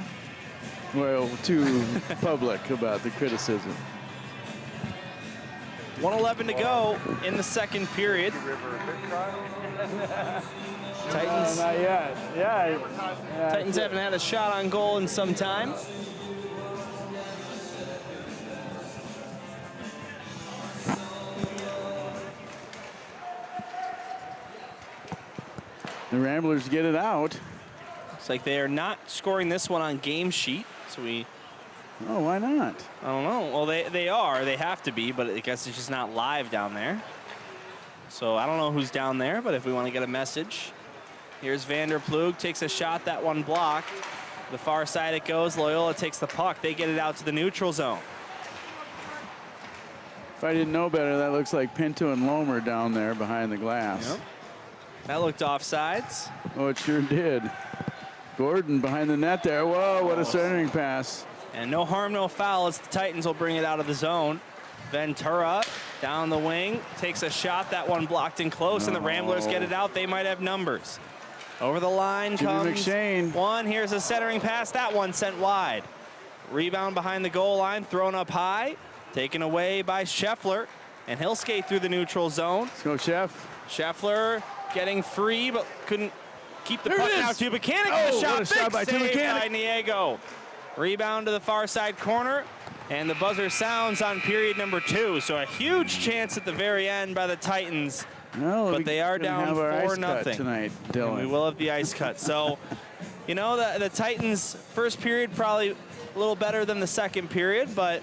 Well, too public about the criticism. 1:11 to go in the second period. Titans. Not yet. Yeah. Titans haven't had a shot on goal in some time. The Ramblers get it out. Looks like they are not scoring this one on game sheet. So Oh, why not? I don't know. Well, they are. They have to be, but I guess it's just not live down there. So I don't know who's down there, but if we want to get a message. Here's Vander Plug, takes a shot, that one blocked. The far side it goes. Loyola takes the puck. They get it out to the neutral zone. If I didn't know better, that looks like Pinto and Lomer down there behind the glass. Yep. That looked offsides. Oh, it sure did. Gordon behind the net there. Whoa, what a centering pass. And no harm, no foul as the Titans will bring it out of the zone. Ventura down the wing, takes a shot. That one blocked in close, and the Ramblers get it out. They might have numbers. Over the line comes McShane. one. Here's a centering pass. That one sent wide. Rebound behind the goal line, thrown up high, taken away by Scheffler, and he'll skate through the neutral zone. Let's go, Chef. Scheffler getting free, but couldn't keep the There puck it is. out to Mechanic. Oh, The shot, what a shot big by save Mechanic. by Niego. Rebound to the far side corner, and the buzzer sounds on period number 2. So a huge chance at the very end by the Titans, No, but they are down 4-0 tonight, And Dylan. we will have the ice cut. So, you know, the Titans' first period probably a little better than the second period, but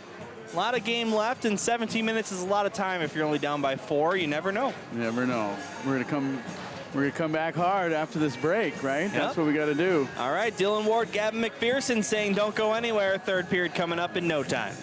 a lot of game left, and 17 minutes is a lot of time if you're only down by 4. You never know. You never know. We're gonna come back hard after this break, right? That's what we got to do. All right, Dylan Ward, Gavin McPherson saying don't go anywhere. Third period coming up in no time.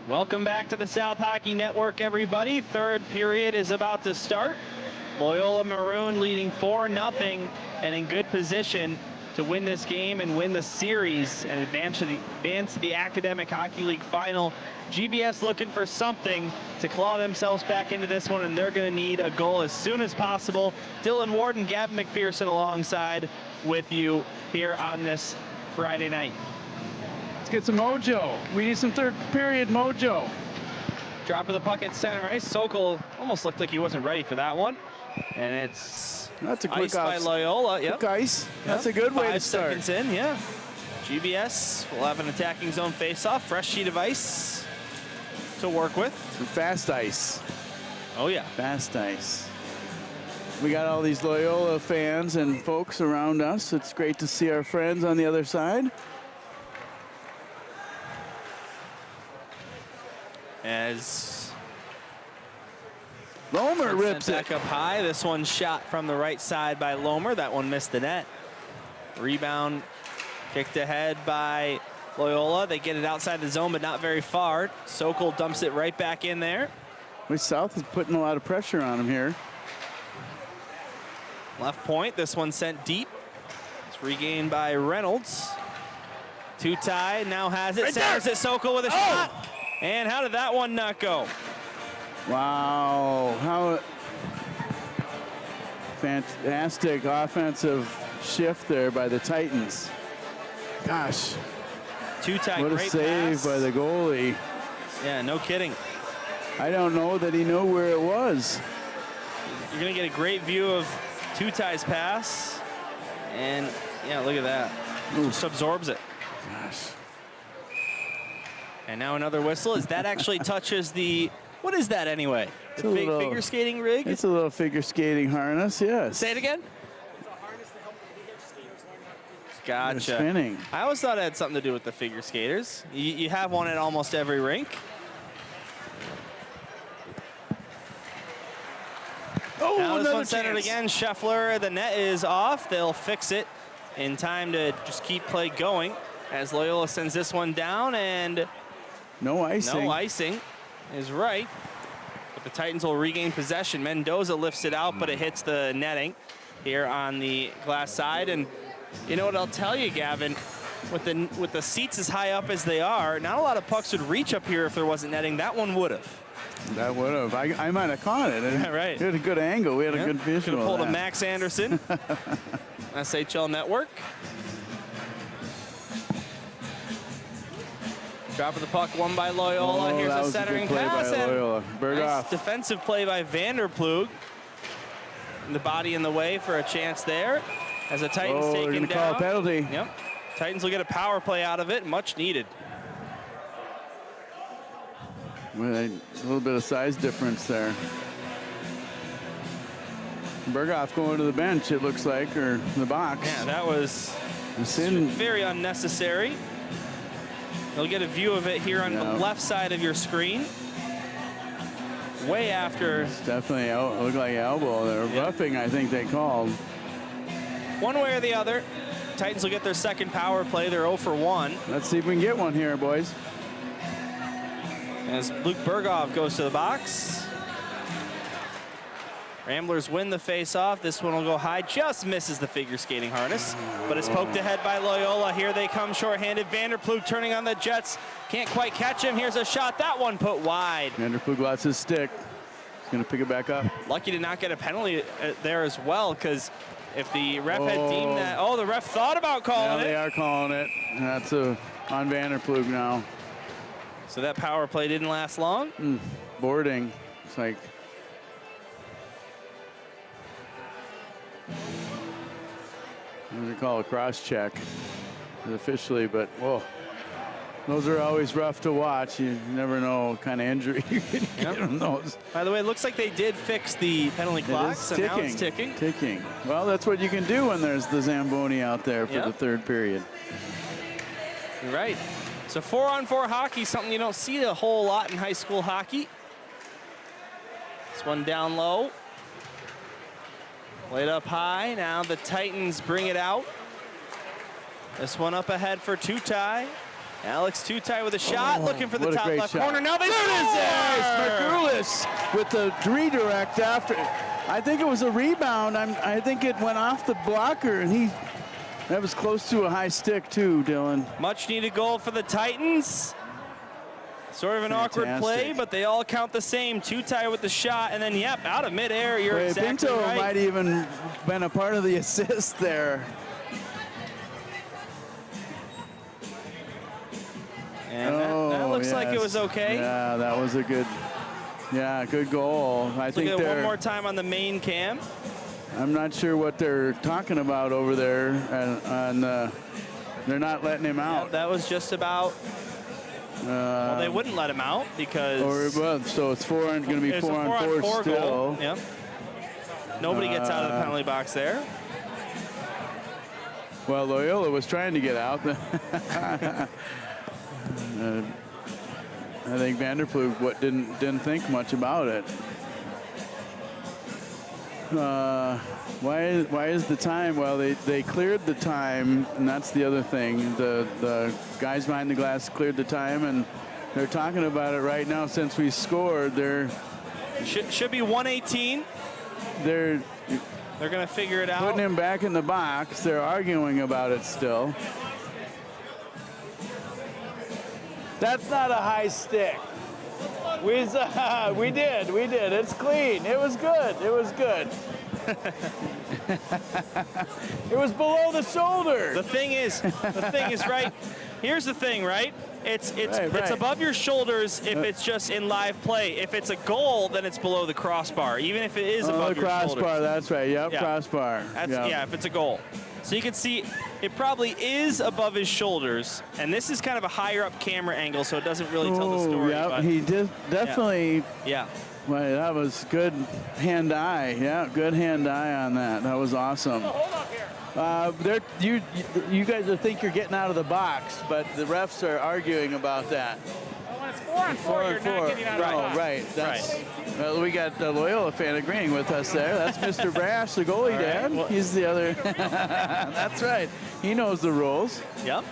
Welcome back to the South Hockey Network, everybody. Third period is about to start. Loyola Maroon leading 4-0 and in good position to win this game and win the series and advance to the Academic Hockey League final. GBS looking for something to claw themselves back into this one, and they're going to need a goal as soon as possible. Dylan Ward and Gavin McPherson alongside with you here on this Friday night. Let's get some mojo. We need some third period mojo. Drop of the puck at center ice. Sokol almost looked like he wasn't ready for that one. And it's That's a quick by Loyola. Yep. Quick ice. That's a good way to start. 5 seconds in, yeah. GBS will have an attacking zone face-off. Fresh sheet of ice to work with. Fast ice. Oh, yeah. Fast ice. We got all these Loyola fans and folks around us. It's great to see our friends on the other side. As Lomer rips it. Back up high. This one shot from the right side by Lomer. That one missed the net. Rebound kicked ahead by Loyola. They get it outside the zone, but not very far. Sokol dumps it right back in there. South is putting a lot of pressure on him here. Left point. This one sent deep. It's regained by Reynolds. Two-tie now has it. Right Centers it. Sokol with a shot. And how did that one not go? Wow, how fantastic offensive shift there by the Titans. Gosh, Two-tie, what a great save pass by the goalie. Yeah, no kidding. I don't know that he knew where it was. You're going to get a great view of Two-tie's pass. And, yeah, look at that. Just absorbs it. Gosh. And now another whistle as that actually touches the, what is that anyway? The figure skating rig? It's a little figure skating harness, yes. Say it again? It's a harness to help the figure skaters learn how to do Gotcha. Spinning. I always thought it had something to do with the figure skaters. You have one at almost every rink. Oh, Now this another one centered chance. again. Scheffler, the net is off. They'll fix it in time to just keep play going as Loyola sends this one down, and no icing. no icing is right. But the Titans will regain possession. Mendoza lifts it out, but it hits the netting here on the glass side. And you know what I'll tell you, Gavin, with the seats as high up as they are, not a lot of pucks would reach up here if there wasn't netting. That one would have. That would have. I might have caught it. Right. We had a good angle. We had a good visual. Could have pulled of a that. Max Anderson. SHL Network. Drop of the puck, one by Loyola. Oh, Here's that a was a centering good play pass. by And Loyola. nice Berghoff. defensive play by Vanderplug. And the body in the way for a chance there. As the Titans Oh, they're taken gonna call a down. penalty. Yep. Titans will get a power play out of it. Much needed. Well, a little bit of size difference there. Berghoff going to the bench, it looks like, or the box. Yeah, that was Sin. very unnecessary. You'll get a view of it here on the left side of your screen. Way after. Definitely looked like elbow there. Yeah. Roughing, I think they called. One way or the other, Titans will get their second power play. They're 0 for 1. Let's see if we can get one here, boys. As Luke Berghoff goes to the box. Ramblers win the face-off. This one will go high. Just misses the figure skating harness. But it's poked ahead by Loyola. Here they come shorthanded. Vanderplug turning on the Jets. Can't quite catch him. Here's a shot. That one put wide. Vanderplug lost his stick. He's going to pick it back up. Lucky to not get a penalty there as well, because if the ref had deemed that, oh, the ref thought about calling Yeah, they it. are calling it. That's on Vanderplug now. So that power play didn't last long. Boarding. It's like. What do they call a cross check officially, but whoa. Those are always rough to watch. You never know what kind of injury you can get from those. By the way, it looks like they did fix the penalty clock, so now it's ticking. Ticking. Well, that's what you can do when there's the Zamboni out there for the third period. You're right. So 4-on-4 hockey, something you don't see a whole lot in high school hockey. This one down low. Played up high. Now the Titans bring it out. This one up ahead for Two-tie. Alex Tutai with a shot, looking for the what a top great left shot. corner. Now they There it is. score! Margulis with the redirect after. I think it was a rebound. I think it went off the blocker, and that was close to a high stick too, Dylan. Much needed goal for the Titans. Sort of an awkward play, but they all count the same. Tutai with the shot, and then, yep, out of midair. You're exactly Pinto right. might even been a part of the assist there. And that looks like it was okay. Yeah, that was a good goal. I think look at it they're one more time on the main cam. I'm not sure what they're talking about over there, and they're not letting him out. Yeah, that was just about. Well, they wouldn't let him out because. So it's going to be four on four still. Goal. Yep. Nobody gets out of the penalty box there. Well, Loyola was trying to get out. I think Vanderploeg didn't think much about it. Why is the time? Well, they cleared the time, and that's the other thing. The guys behind the glass cleared the time, and they're talking about it right now. Since we scored, should be 118. They're going to figure it out. Putting him back in the box. They're arguing about it still. That's not a high stick. We did. It's clean. It was good. It was below the shoulder. The thing is, right? Here's the thing, right? It's above your shoulders if it's just in live play. If it's a goal, then it's below the crossbar, even if it is above your shoulders. Crossbar, that's right. Yep, yeah. Crossbar. Yeah, if it's a goal. So you can see it probably is above his shoulders, and this is kind of a higher up camera angle, so it doesn't really tell the story. Yeah, he did definitely. Yeah. Well, that was good hand-eye. Yeah, good hand-eye on that. That was awesome. You guys think you're getting out of the box, but the refs are arguing about that. Well, when it's 4 on 4, you're not getting out of the box. Right. Well, we got the Loyola fan agreeing with us there. That's Mr. Brash, the goalie, Dad. Well, he's the other. That's right. He knows the rules. Yep.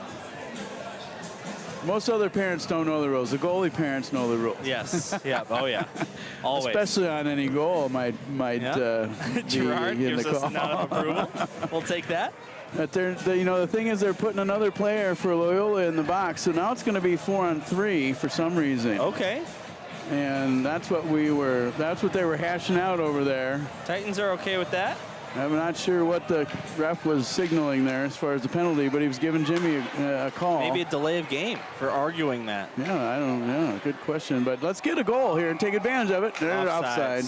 Most other parents don't know the rules. The goalie parents know the rules. Yes. Yeah. Oh, yeah. Always. Especially on any goal might Gerard be in gives the us call. a nod of approval. We'll take that. But the thing is, they're putting another player for Loyola in the box, so now it's going to be 4 on 3 for some reason. Okay. And that's what they were hashing out over there. Titans are okay with that. I'm not sure what the ref was signaling there as far as the penalty, but he was giving Jimmy a call. Maybe a delay of game for arguing that. Yeah, I don't know. Good question. But let's get a goal here and take advantage of it. They're offside.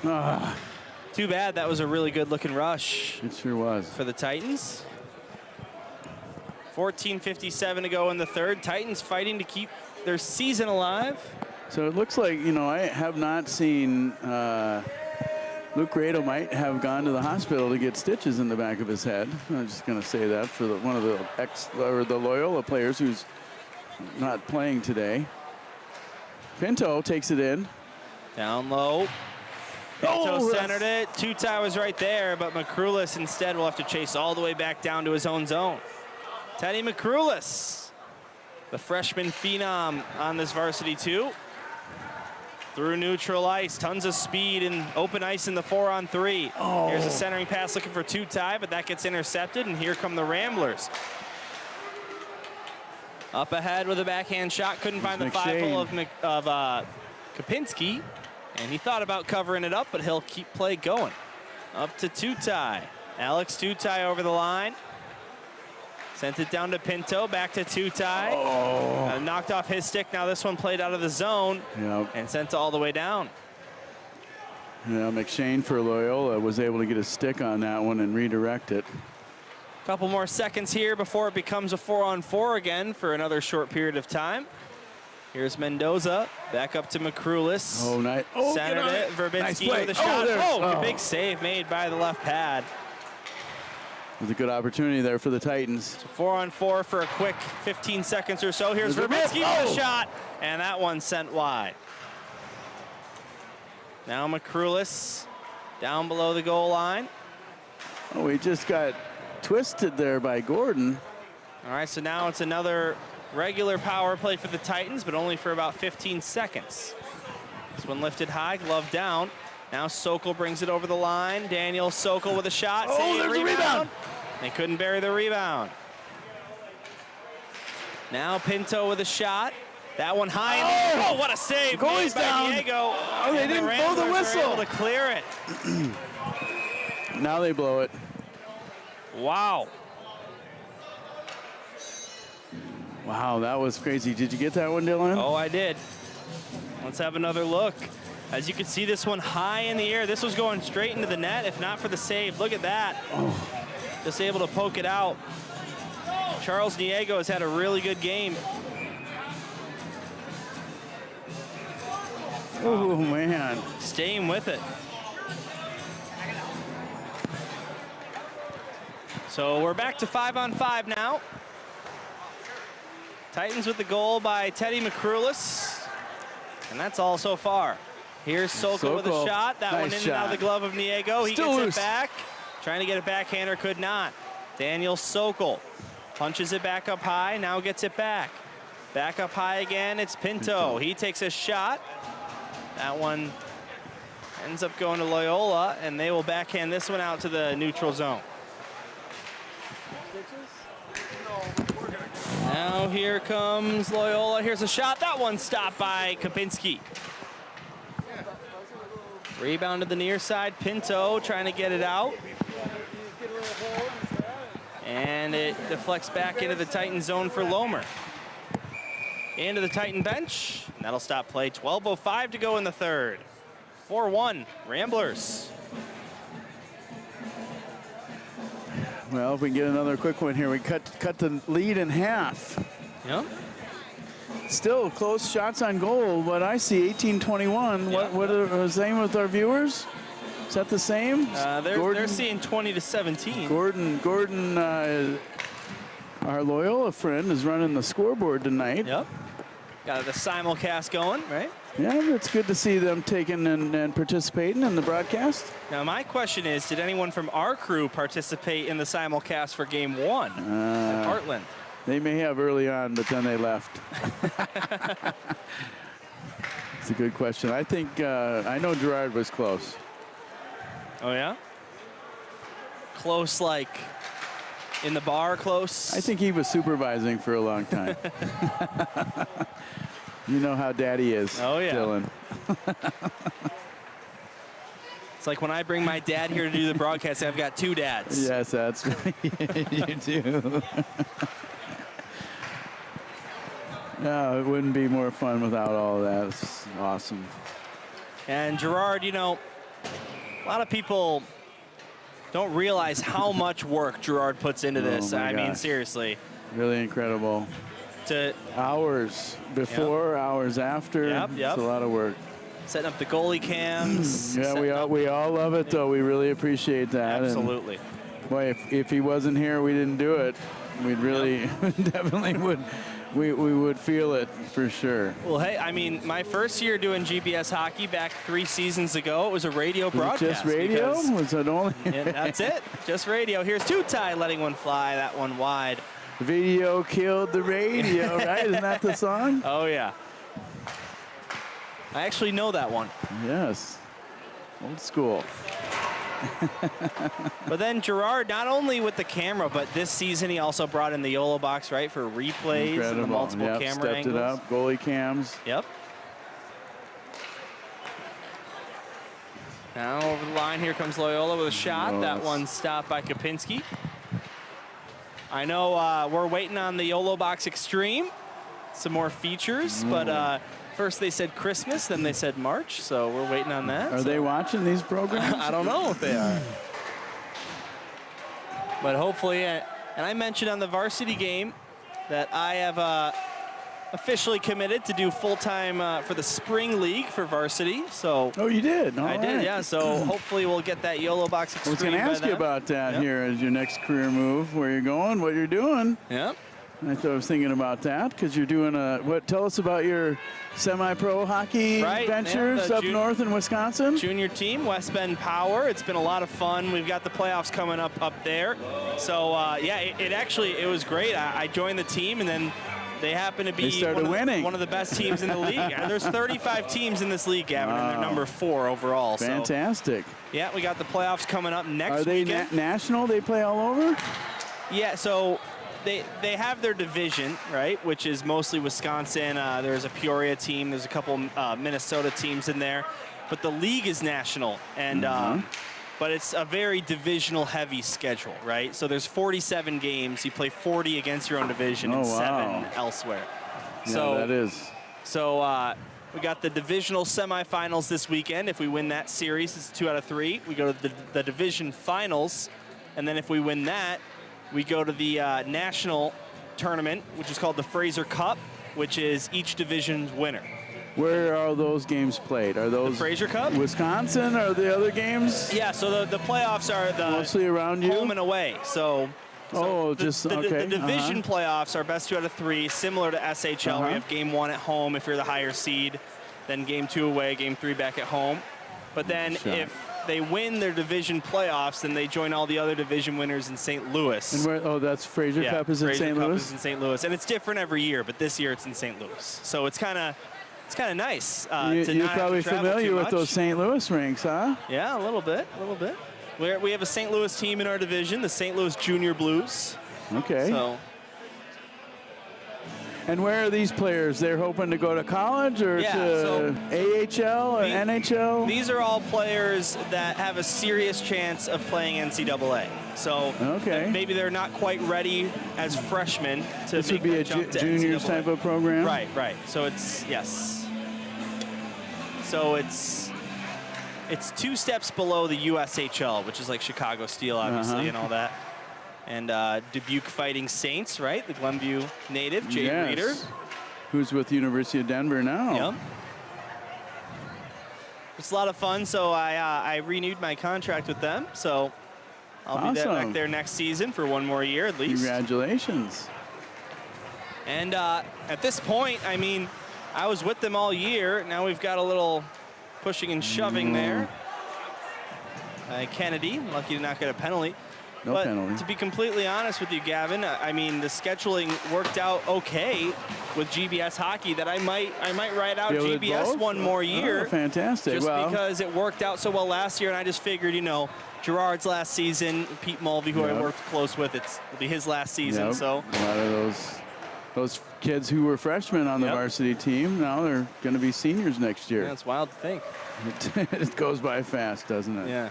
Yep. Too bad. That was a really good-looking rush. It sure was. For the Titans. 14:57 to go in the third. Titans fighting to keep their season alive. So it looks like, I have not seen Luke Grado might have gone to the hospital to get stitches in the back of his head. I'm just going to say that for one of the Loyola players who's not playing today. Pinto takes it in. Down low. Pinto centered it. Tutai was right there, but Makrulis instead will have to chase all the way back down to his own zone. Teddy Makrulis, the freshman phenom on this varsity too. Through neutral ice, tons of speed and open ice in the 4 on 3. Here's a centering pass looking for Tutai, but that gets intercepted, and here come the Ramblers. Up ahead with a backhand shot, couldn't find the 5-hole of Kopinski, and he thought about covering it up, but he'll keep play going. Up to Tutai. Alex Tutai over the line. Sent it down to Pinto, back to Tutai. Knocked off his stick. Now this one played out of the zone and sent all the way down. Yeah, McShane for Loyola was able to get a stick on that one and redirect it. Couple more seconds here before it becomes a 4 on 4 again for another short period of time. Here's Mendoza, back up to Makrulis. Oh, nice. Centered it. Verbinski with a shot. Big save made by the left pad. It was a good opportunity there for the Titans. So 4 on 4 for a quick 15 seconds or so. Here's Verbinski with a shot, and that one sent wide. Now Makrulis down below the goal line. Oh, he just got twisted there by Gordon. All right, so now it's another regular power play for the Titans, but only for about 15 seconds. This one lifted high, glove down. Now Sokol brings it over the line. Daniel Sokol with a shot. Oh, there's a rebound. They couldn't bury the rebound. Now Pinto with a shot. That one high. Oh, what a save Goalie's made by down. Diego. Oh, they And didn't blow the Ramblers were whistle. able to clear it. Now they blow it. Wow. Wow, that was crazy. Did you get that one, Dylan? Oh, I did. Let's have another look. As you can see, this one high in the air. This was going straight into the net, if not for the save. Look at that. Oh. Just able to poke it out. Charles Diego has had a really good game. Oh, man. Staying with it. So we're back to 5-on-5 now. Titans with the goal by Teddy McCrulis. And that's all so far. Here's Sokol with a shot. That Nice one in and shot. out of the glove of Diego. He Still gets loose. it back. Trying to get it backhander, could not. Daniel Sokol punches it back up high, now gets it back. Back up high again, it's Pinto. He takes a shot. That one ends up going to Loyola, and they will backhand this one out to the neutral zone. Now here comes Loyola. Here's a shot. That one stopped by Kapinski. Rebound to the near side. Pinto trying to get it out. And it deflects back into the Titan zone for Lomer. Into the Titan bench. And that'll stop play. 12:05 to go in the third. 4-1, Ramblers. Well, if we can get another quick one here, we cut the lead in half. Yep. Still close shots on goal. What I see, 18-21. Yeah. What are the same with our viewers? Is that the same? They're seeing 20-17. Gordon, our Loyola friend, is running the scoreboard tonight. Yep. Got the simulcast going, right? Yeah, it's good to see them taking and participating in the broadcast. Now, my question is, did anyone from our crew participate in the simulcast for game one at Heartland? They may have early on, but then they left. It's a good question. I think, I know Gerard was close. Oh, yeah? Close, like in the bar close? I think he was supervising for a long time. You know how Daddy is, Oh, yeah. Dylan. It's like when I bring my dad here to do the broadcast, I've got two dads. Yes, that's right. You do. No, it wouldn't be more fun without all of that. It's awesome. And Gerard, you know, a lot of people don't realize how much work Gerard puts into this. my I mean, gosh. seriously. Really incredible. Hours before, hours after. Yep. It's a lot of work. Setting up the goalie cams. Yeah, we all love it, though. We really appreciate that. Absolutely. And boy, if he wasn't here, we didn't do it. We'd really definitely would. We would feel it for sure. Well, hey, I mean, my first year doing GBS hockey back 3 seasons ago, it was a radio broadcast. Just radio? Was it only? Yeah, that's it. Just radio. Here's Tutai letting one fly. That one wide. Video killed the radio, right? Isn't that the song? Oh, yeah. I actually know that one. Yes. Old school. But then Gerard, not only with the camera, but this season he also brought in the YOLO box, right, for replays and the multiple camera stepped angles. it up, goalie cams. Yep. Now over the line, here comes Loyola with a shot. Nice. That one stopped by Kapinski. I know we're waiting on the YOLO box Extreme, some more features, but first they said Christmas, then they said March, so we're waiting on that. Are they watching these programs? I don't know if they are. But hopefully, and I mentioned on the varsity game that I have officially committed to do full-time for the spring league for varsity. So Oh, you did? All I did, right. yeah. So hopefully we'll get that YOLO box I Extreme was going to by ask you then. about that Yep. here as your next career move, where you're going, what you're doing. Yep. I was thinking about that because you're doing what? Tell us about your semi-pro hockey ventures up north in Wisconsin. Junior team, West Bend Power. It's been a lot of fun. We've got the playoffs coming up there. So yeah, it was great. I joined the team, and then they happen to be one of the best teams in the league. There's 35 teams in this league, Gavin, and they're number 4 overall. Fantastic. So, yeah, we got the playoffs coming up next weekend. Are they national? They play all over? Yeah, so they have their division, right, which is mostly Wisconsin. There's a Peoria team. There's a couple Minnesota teams in there. But the league is national, and but it's a very divisional-heavy schedule, right? So there's 47 games. You play 40 against your own division and 7 elsewhere. Yeah, so that is. So we got the divisional semifinals this weekend. If we win that series, it's 2 out of 3. We go to the division finals, and then if we win that, we go to the national tournament, which is called the Fraser Cup, which is each division's winner. Where are those games played? Are those the Fraser Cup? Wisconsin? Are the other games? Yeah, so the playoffs are mostly around you? Home and away. So the division playoffs are best 2 out of 3, similar to SHL. We have game 1 at home if you're the higher seed, then game 2 away, game 3 back at home. But then if they win their division playoffs, then they join all the other division winners in St. Louis. And that's Fraser Cup is in St. Louis? Fraser Cup is in St. Louis, and it's different every year, but this year it's in St. Louis. So it's kind of nice. You're probably familiar with those St. Louis rinks, huh? Yeah, a little bit. We have a St. Louis team in our division, the St. Louis Junior Blues. Okay. So. And where are these players? They're hoping to go to college or to AHL or NHL? These are all players that have a serious chance of playing NCAA. So maybe they're not quite ready as freshmen to this would be a juniors type of program? Right. So it's, So it's 2 steps below the USHL, which is like Chicago Steel, obviously, and all that. And Dubuque Fighting Saints, right? The Glenview native, Jay Reeder. Who's with University of Denver now. Yep. It's a lot of fun, so I renewed my contract with them. So I'll be back there next season for 1 more year at least. Congratulations. And at this point, I mean, I was with them all year. Now we've got a little pushing and shoving there. Kennedy, lucky to not get a penalty. No penalty. To be completely honest with you, Gavin, I mean, the scheduling worked out okay with GBS hockey that I might ride out GBS 1 more year. Oh, fantastic. Just because it worked out so well last year, and I just figured, Gerard's last season, Pete Mulvey, who I worked close with, it'll be his last season. So a lot of those kids who were freshmen on the varsity team, now they're going to be seniors next year. Yeah, it's wild to think. It goes by fast, doesn't it? Yeah.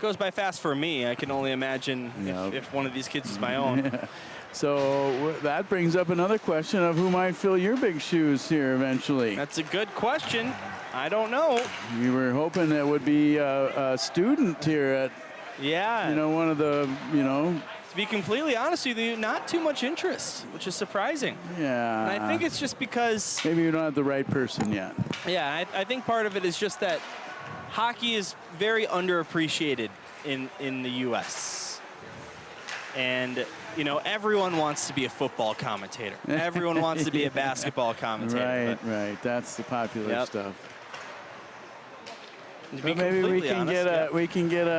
Goes by fast for me. I can only imagine if one of these kids is my own. Yeah. So that brings up another question of who might fill your big shoes here eventually. That's a good question. I don't know. We were hoping that would be a student here at, one of the, To be completely honest with you, not too much interest, which is surprising. Yeah. And I think it's just because... Maybe you don't have the right person yet. Yeah, I think part of it is just that hockey is very underappreciated in the U.S. And, everyone wants to be a football commentator. Everyone wants to be a basketball commentator. Right. That's the popular stuff. But maybe we can get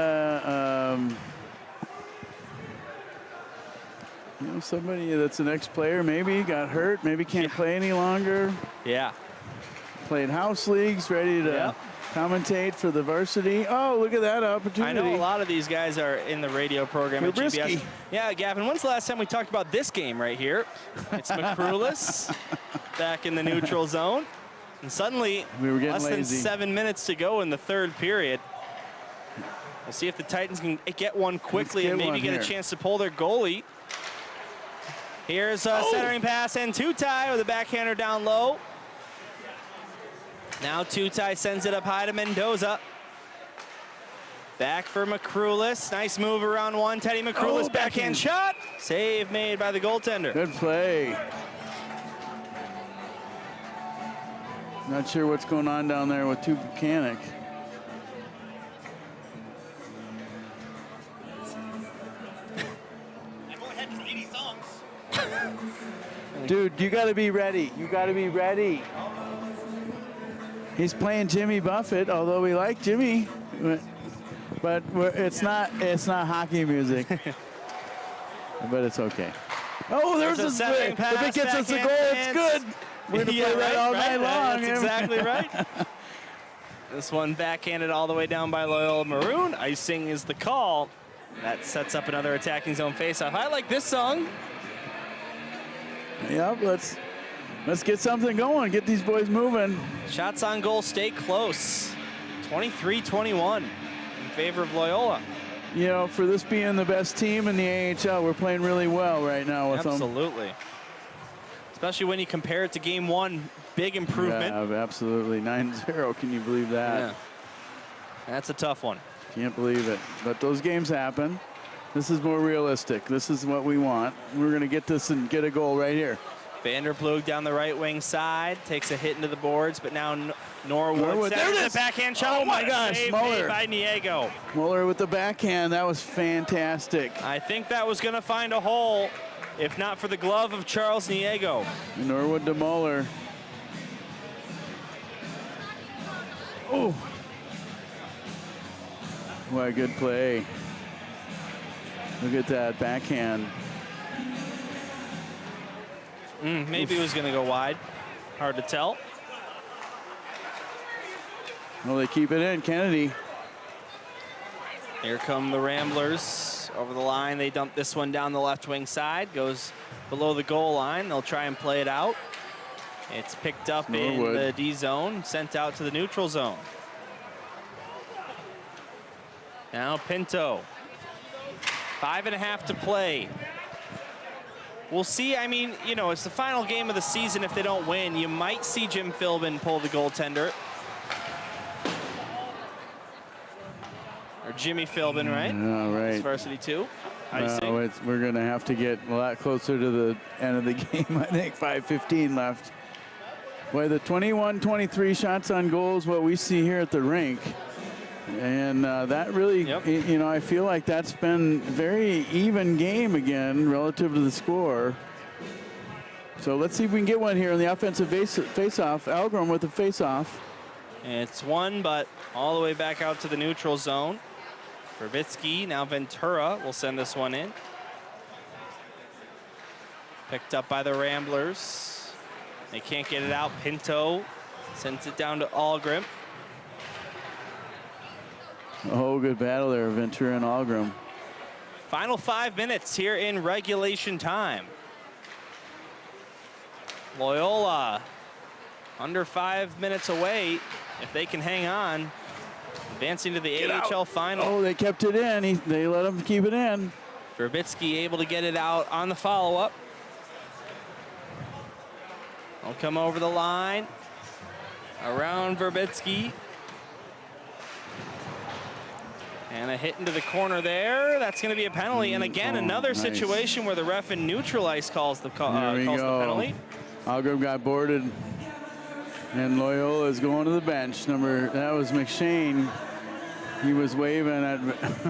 somebody that's an ex-player, maybe got hurt, maybe can't play any longer. Yeah. Played house leagues, ready to commentate for the varsity. Oh, look at that opportunity. I know a lot of these guys are in the radio program at GBS. Yeah, Gavin, when's the last time we talked about this game right here? It's McCrulis back in the neutral zone. And suddenly, less than 7 minutes to go in the 3rd period. We'll see if the Titans can get one quickly and maybe get a chance to pull their goalie. Here's a centering pass, and Tutai with a backhander down low. Now Tutai sends it up high to Mendoza. Back for McCrulis. Nice move around one. Teddy McCrulis backhand shot. Save made by the goaltender. Good play. Not sure what's going on down there with Buchanan. Dude, you got to be ready. You got to be ready. He's playing Jimmy Buffett, although we like Jimmy, but it's not hockey music. But it's okay. Oh, there's a split. If it gets us a goal, it's good. We're going to play that all night long. That's exactly right. This one backhanded all the way down by Loyola Maroon. Icing is the call. That sets up another attacking zone faceoff. I like this song. Yep, let's get something going. Get these boys moving. Shots on goal stay close. 23-21 in favor of Loyola. You know, for this being the best team in the AHL, we're playing really well right now with them. Absolutely. Especially when you compare it to game one. Big improvement. Yeah, absolutely. 9-0. Can you believe that? Yeah. That's a tough one. Can't believe it. But those games happen. This is more realistic. This is what we want. We're going to get this and get a goal right here. Vanderplug down the right wing side. Takes a hit into the boards, but now Norwood. There it is. The backhand shot. Oh, my gosh. Save Muller. made by Niego. Muller with the backhand. That was fantastic. I think that was going to find a hole, if not for the glove of Charles Niego. Norwood to Muller. Oh. What a good play. Look at that backhand. Maybe it was going to go wide. Hard to tell. Well, they keep it in. Kennedy. Here come the Ramblers over the line. They dump this one down the left wing side. Goes below the goal line. They'll try and play it out. It's picked up Norwood. in the D zone, sent out to the neutral zone. Now Pinto. 5.5 to play. We'll see. I mean, you know, it's the final game of the season. If they don't win, you might see Jim Philbin pull the goaltender. Or Jimmy Philbin, right? All right. It's varsity 2. We're going to have to get a lot closer to the end of the game. I think 5:15 left. Boy, the 21-23 shots on goal is what we see here at the rink. And that really, you know, I feel like that's been a very even game again relative to the score. So let's see if we can get one here on the offensive face-off. Algrim with the face-off. It's one, but all the way back out to the neutral zone. Verbitsky, now Ventura will send this one in. Picked up by the Ramblers. They can't get it out. Pinto sends it down to Algrim. Oh, good battle there, Ventura and Algrim. Final 5 minutes here in regulation time. Loyola under 5 minutes away. If they can hang on, advancing to the AHL final. Oh, they kept it in. They let them keep it in. Verbitsky able to get it out on the follow-up. They'll come over the line. Around Verbitsky. And a hit into the corner there. That's going to be a penalty. And again, another situation where the ref in neutral ice calls the penalty. Algrim got boarded. And Loyola is going to the bench. That was McShane. He was waving at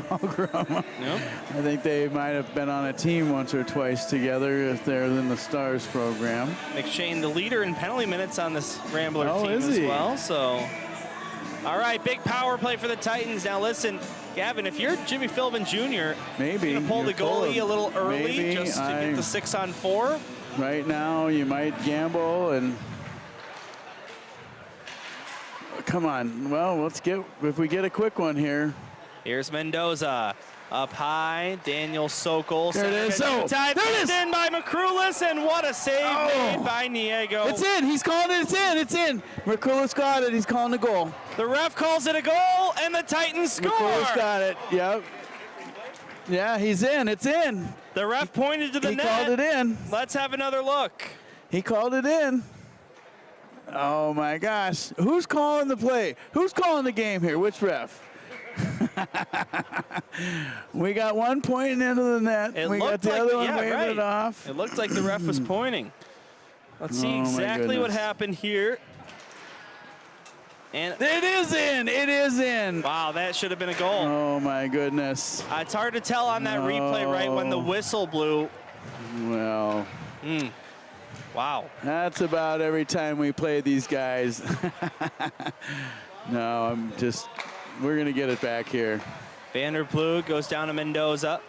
Algrim. Yep. I think they might have been on a team once or twice together if they're in the Stars program. McShane, the leader in penalty minutes on this Rambler team is as he? well. So, all right, big power play for the Titans. Now listen, Gavin, if you're Jimmy Philbin Jr., maybe you're gonna pull the goalie a little early maybe just to get the 6-on-4. Right now, you might gamble and. Come on. Well, let's get, if we get a quick one here. Here's Mendoza. Up high, Daniel Sokol. There it is. There it is. In by McCrulis, and what a save made by Niego. It's in. He's calling it. It's in. It's in. McCrulis got it. He's calling the goal. The ref calls it a goal, and the Titans score. McCrulis got it. Yep. Yeah, he's in. It's in. The ref pointed to the net. He called it in. Let's have another look. He called it in. Oh, my gosh. Who's calling the play? Who's calling the game here? Which ref? We got one pointing into the net. We got the other one waving it off. It looked like the ref was pointing. Let's see exactly what happened here. And it is in. It is in. Wow, that should have been a goal. Oh, my goodness. It's hard to tell on that replay right when the whistle blew. Well. Wow. That's about every time we play these guys. No, we're going to get it back here. Vanderplug goes down to Mendoza.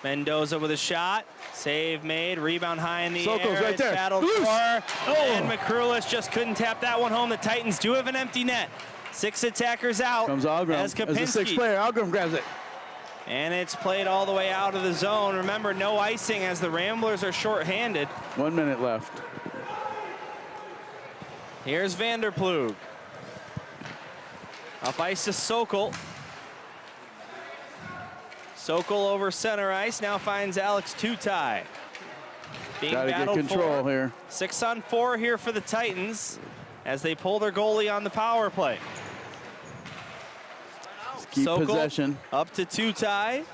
Mendoza with a shot. Save made. Rebound high in the Sokol's air. right there. Battled Loose. for. And McCrulis just couldn't tap that one home. The Titans do have an empty net. 6 attackers out. Comes Algrim as as the sixth Kopinski. player. Algrim grabs it. And it's played all the way out of the zone. Remember, no icing as the Ramblers are shorthanded. 1 minute left. Here's Vanderplug. Up ice to Sokol. Sokol over center ice, now finds Alex Tutai. Being Got to get battled control for. here. 6-on-4 here for the Titans as they pull their goalie on the power play. Keep Sokol possession. up to Tutai.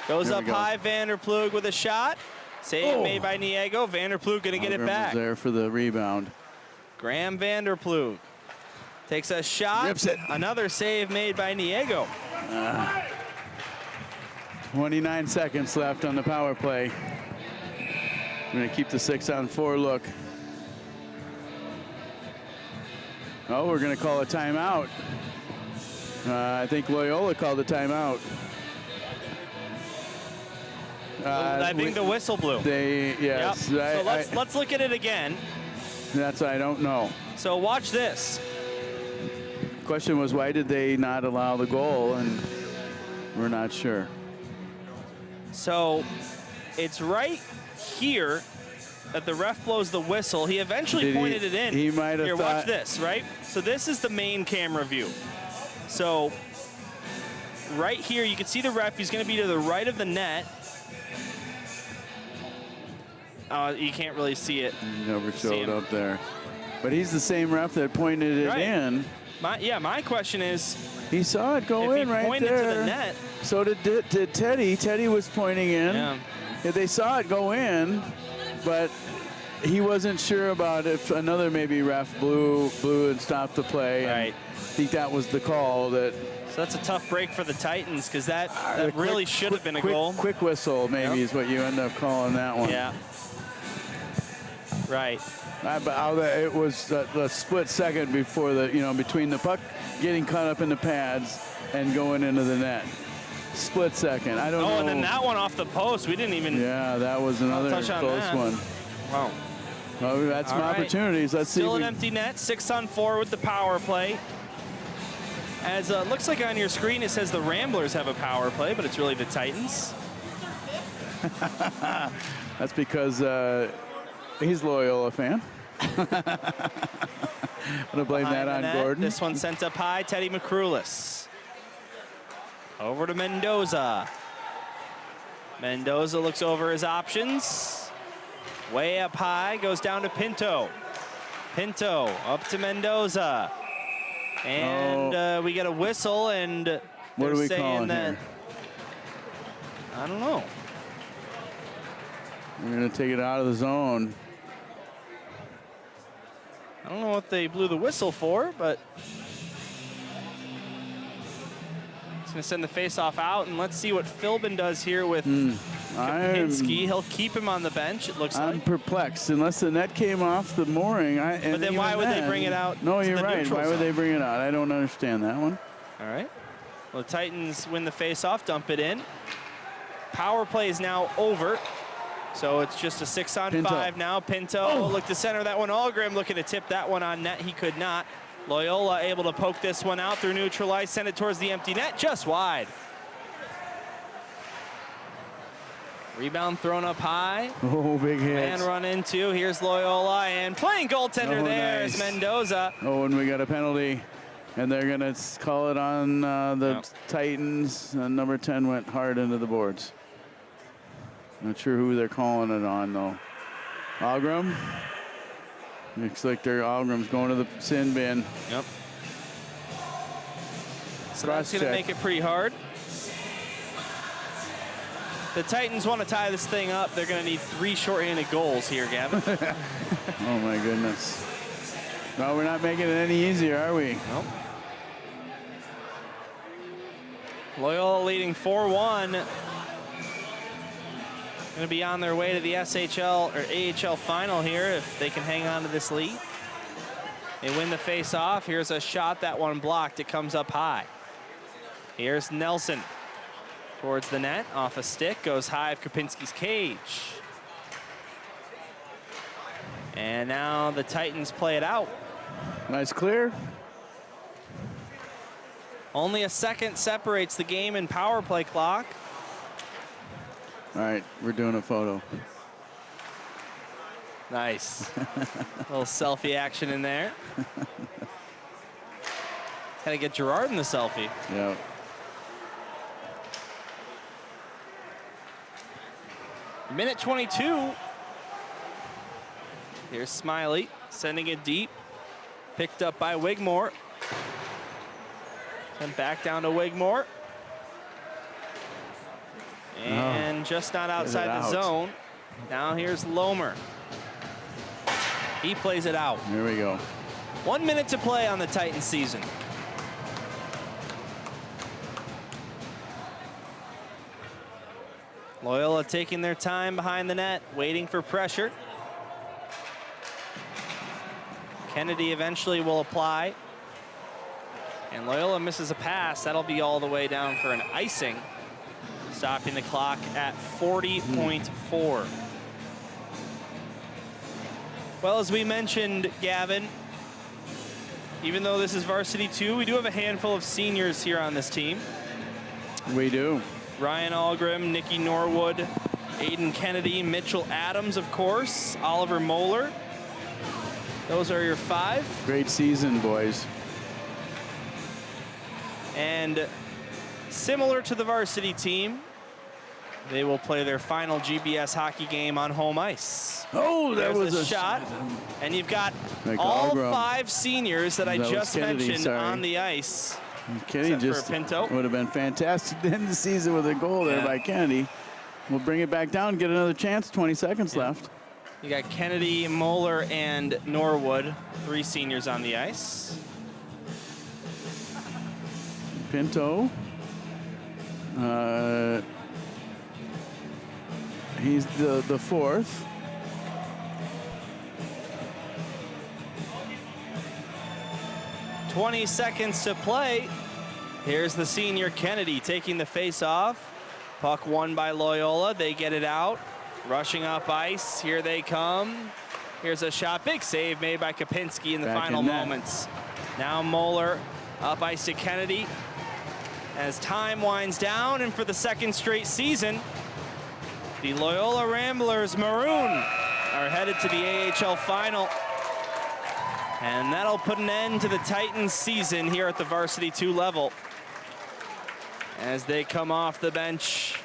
Goes There up we go. high, Vanderplug with a shot. Save made by Niego. Vanderplug gonna get it Algrim back. was there for the rebound. Graham Vanderplug takes a shot. Rips it. Another save made by Niego. 29 seconds left on the power play. We're going to keep the 6-on-4 look. Oh, we're going to call a timeout. I think Loyola called a timeout. I think the whistle blew. Yes. Yep. So let's look at it again. That's I don't know. So watch this. Question was, why did they not allow the goal? And we're not sure. So it's right here that the ref blows the whistle. He eventually pointed it in. He might have Here, thought. watch this, right? So this is the main camera view. So right here, you can see the ref. He's going to be to the right of the net. You can't really see it. He never showed up there. But he's the same ref that pointed it in. My question is, he saw it go if in he right pointed there. to the net. So did Teddy. Teddy was pointing in. Yeah. Yeah, they saw it go in, but he wasn't sure about if another maybe ref blew and stopped the play. Right. I think that was the call. So that's a tough break for the Titans because that really should have been a goal. Quick whistle maybe is what you end up calling that one. Yeah. Right. It was the split second before between the puck getting caught up in the pads and going into the net. Split second. I don't know. Oh, and then that one off the post. We didn't even. Yeah, that was another touch on close that. one. Wow. Well, we've had some All right. opportunities. Let's see. Still an empty net. 6-on-4 with the power play. As looks like on your screen it says the Ramblers have a power play, but it's really the Titans. That's because he's a Loyola fan. I'm gonna blame Behind that the on net. Gordon. This one sent up high. Teddy McCrulis. Over to Mendoza. Mendoza looks over his options. Way up high, goes down to Pinto. Pinto up to Mendoza. And we get a whistle, and What they're are we saying calling that. here? I don't know. We're gonna take it out of the zone. I don't know what they blew the whistle for, but it's going to send the faceoff out, and let's see what Philbin does here with Kopinski. He'll keep him on the bench, it looks I'm like. perplexed. Unless the net came off the mooring. But then why would they bring it out? No, to you're the right. neutral Why would zone? they bring it out? I don't understand that one. All right. Well, the Titans win the faceoff, dump it in. Power play is now over. So it's just a 6-on-5 now. Pinto look to center that one. Algrim looking to tip that one on net. He could not. Loyola able to poke this one out through neutral ice, send it towards the empty net, just wide. Rebound thrown up high. Oh, big hit. Man run into. Here's Loyola, and playing goaltender there is Mendoza. Oh, and we got a penalty. And they're going to call it on the Titans. Number 10 went hard into the boards. Not sure who they're calling it on, though. Algrim. Looks like Algrim's going to the sin bin. Yep. So that's going to make it pretty hard. The Titans want to tie this thing up. They're going to need 3 shorthanded goals here, Gavin. Oh, my goodness. Well, we're not making it any easier, are we? Nope. Loyola leading 4-1. Going to be on their way to the SHL or AHL final here if they can hang on to this lead. They win the face-off. Here's a shot, that one blocked. It comes up high. Here's Nelson towards the net, off a stick, goes high of Kopinski's cage. And now the Titans play it out. Nice clear. Only a second separates the game and power play clock. All right, we're doing a photo. Nice. Little selfie action in there. Gotta get Gerard in the selfie. Yeah. Minute 22. Here's Smiley sending it deep. Picked up by Wigmore. And back down to Wigmore. And just not outside the zone. Now here's Lomer. He plays it out. Here we go. 1 minute to play on the Titans season. Loyola taking their time behind the net, waiting for pressure. Kennedy eventually will apply. And Loyola misses a pass. That'll be all the way down for an icing, stopping the clock at 40.4. Well, as we mentioned, Gavin, even though this is varsity 2, we do have a handful of seniors here on this team. We do. Ryan Algrim, Nicky Norwood, Aiden Kennedy, Mitchell Adams, of course, Oliver Moeller. Those are your 5. Great season, boys. And similar to the varsity team, they will play their final GBS hockey game on home ice. Oh, that There's was a shot. And you've got Like all Algrim. 5 seniors that I That was just Kennedy, mentioned sorry. on the ice. Kennedy Except for just Pinto. would have been fantastic to end the season with a goal there by Kennedy. We'll bring it back down, get another chance, 20 seconds left. You got Kennedy, Moeller, and Norwood, 3 seniors on the ice. Pinto. He's the 4th. .20 seconds to play. Here's the senior Kennedy taking the face off. Puck won by Loyola. They get it out. Rushing up ice. Here they come. Here's a shot. Big save made by Kopinski in the final moments. Now Moeller up ice to Kennedy. As time winds down, and for the 2nd straight season, the Loyola Ramblers Maroon are headed to the AHL final. And that'll put an end to the Titans season here at the varsity 2 level, as they come off the bench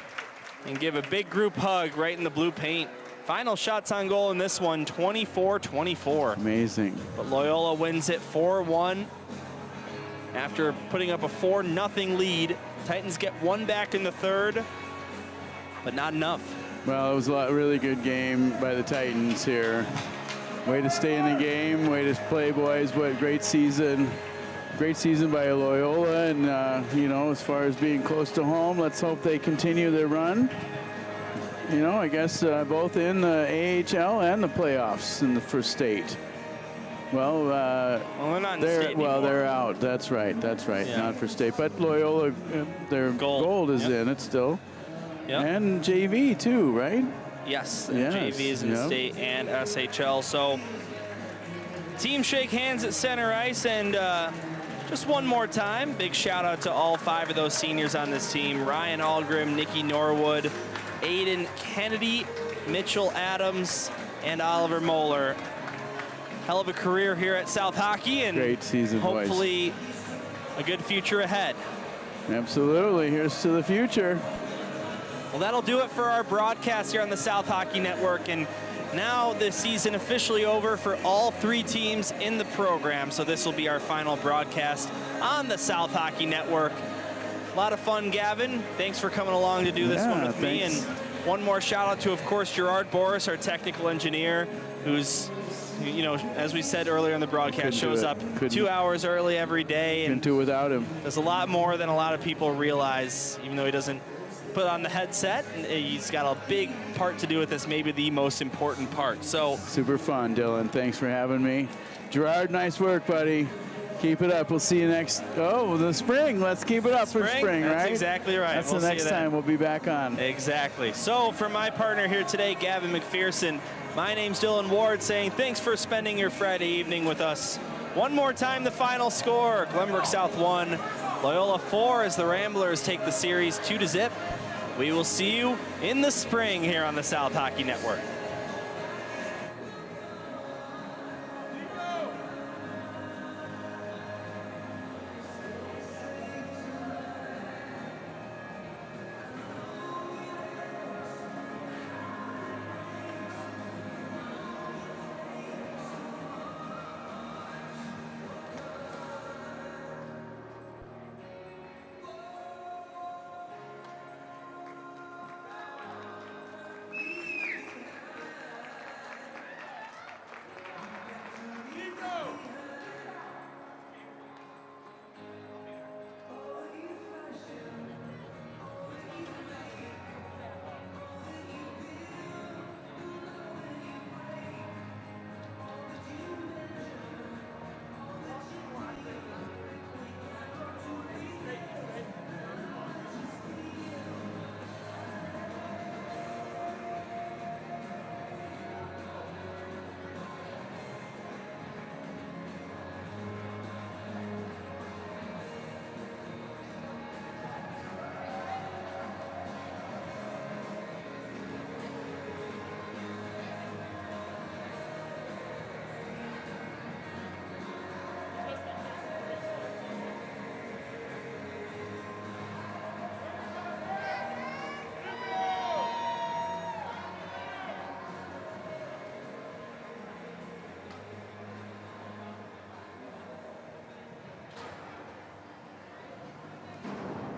and give a big group hug right in the blue paint. Final shots on goal in this one, 24-24. Amazing. But Loyola wins it 4-1 after putting up a 4-0 lead. Titans get 1 back in the 3rd, but not enough. Well, it was a really good game by the Titans here. Way to stay in the game, way to play, boys. What great season. Great season by Loyola, and you know, as far as being close to home, let's hope they continue their run. You know, I guess both in the AHL and the playoffs in the first state. Well, they're not in the state anymore. they're out. That's right. That's right. Yeah. Not for state, but Loyola, their gold is in it still, and JV too, right? Yes, Yes, JV is in the state and SHL. So team shake hands at center ice, and just one more time, big shout out to all 5 of those seniors on this team: Ryan Algrim, Nicky Norwood, Aiden Kennedy, Mitchell Adams, and Oliver Moeller. Hell of a career here at South Hockey, and great season, hopefully boys. A good future ahead. Absolutely. Here's to the future. Well, that'll do it for our broadcast here on the South Hockey Network. And now the season officially over for all 3 teams in the program. So this will be our final broadcast on the South Hockey Network. A lot of fun, Gavin. Thanks for coming along to do this one with me. And one more shout out to, of course, Gerard Boris, our technical engineer, who's, you know, as we said earlier in the broadcast, shows up 2 hours early every day. And couldn't do without him. does a lot more than a lot of people realize, even though he doesn't put on the headset. And he's got a big part to do with this, maybe the most important part. So super fun, Dylan. Thanks for having me. Gerard, nice work, buddy. Keep it up. We'll see you next. Oh, the spring. Let's keep it up for spring, right? That's exactly right. That's we'll the next time we'll be back on. Exactly. So for my partner here today, Gavin McPherson, my name's Dylan Ward saying thanks for spending your Friday evening with us. One more time, the final score. Glenbrook South 1, Loyola 4 as the Ramblers take the series 2-0. We will see you in the spring here on the South Hockey Network.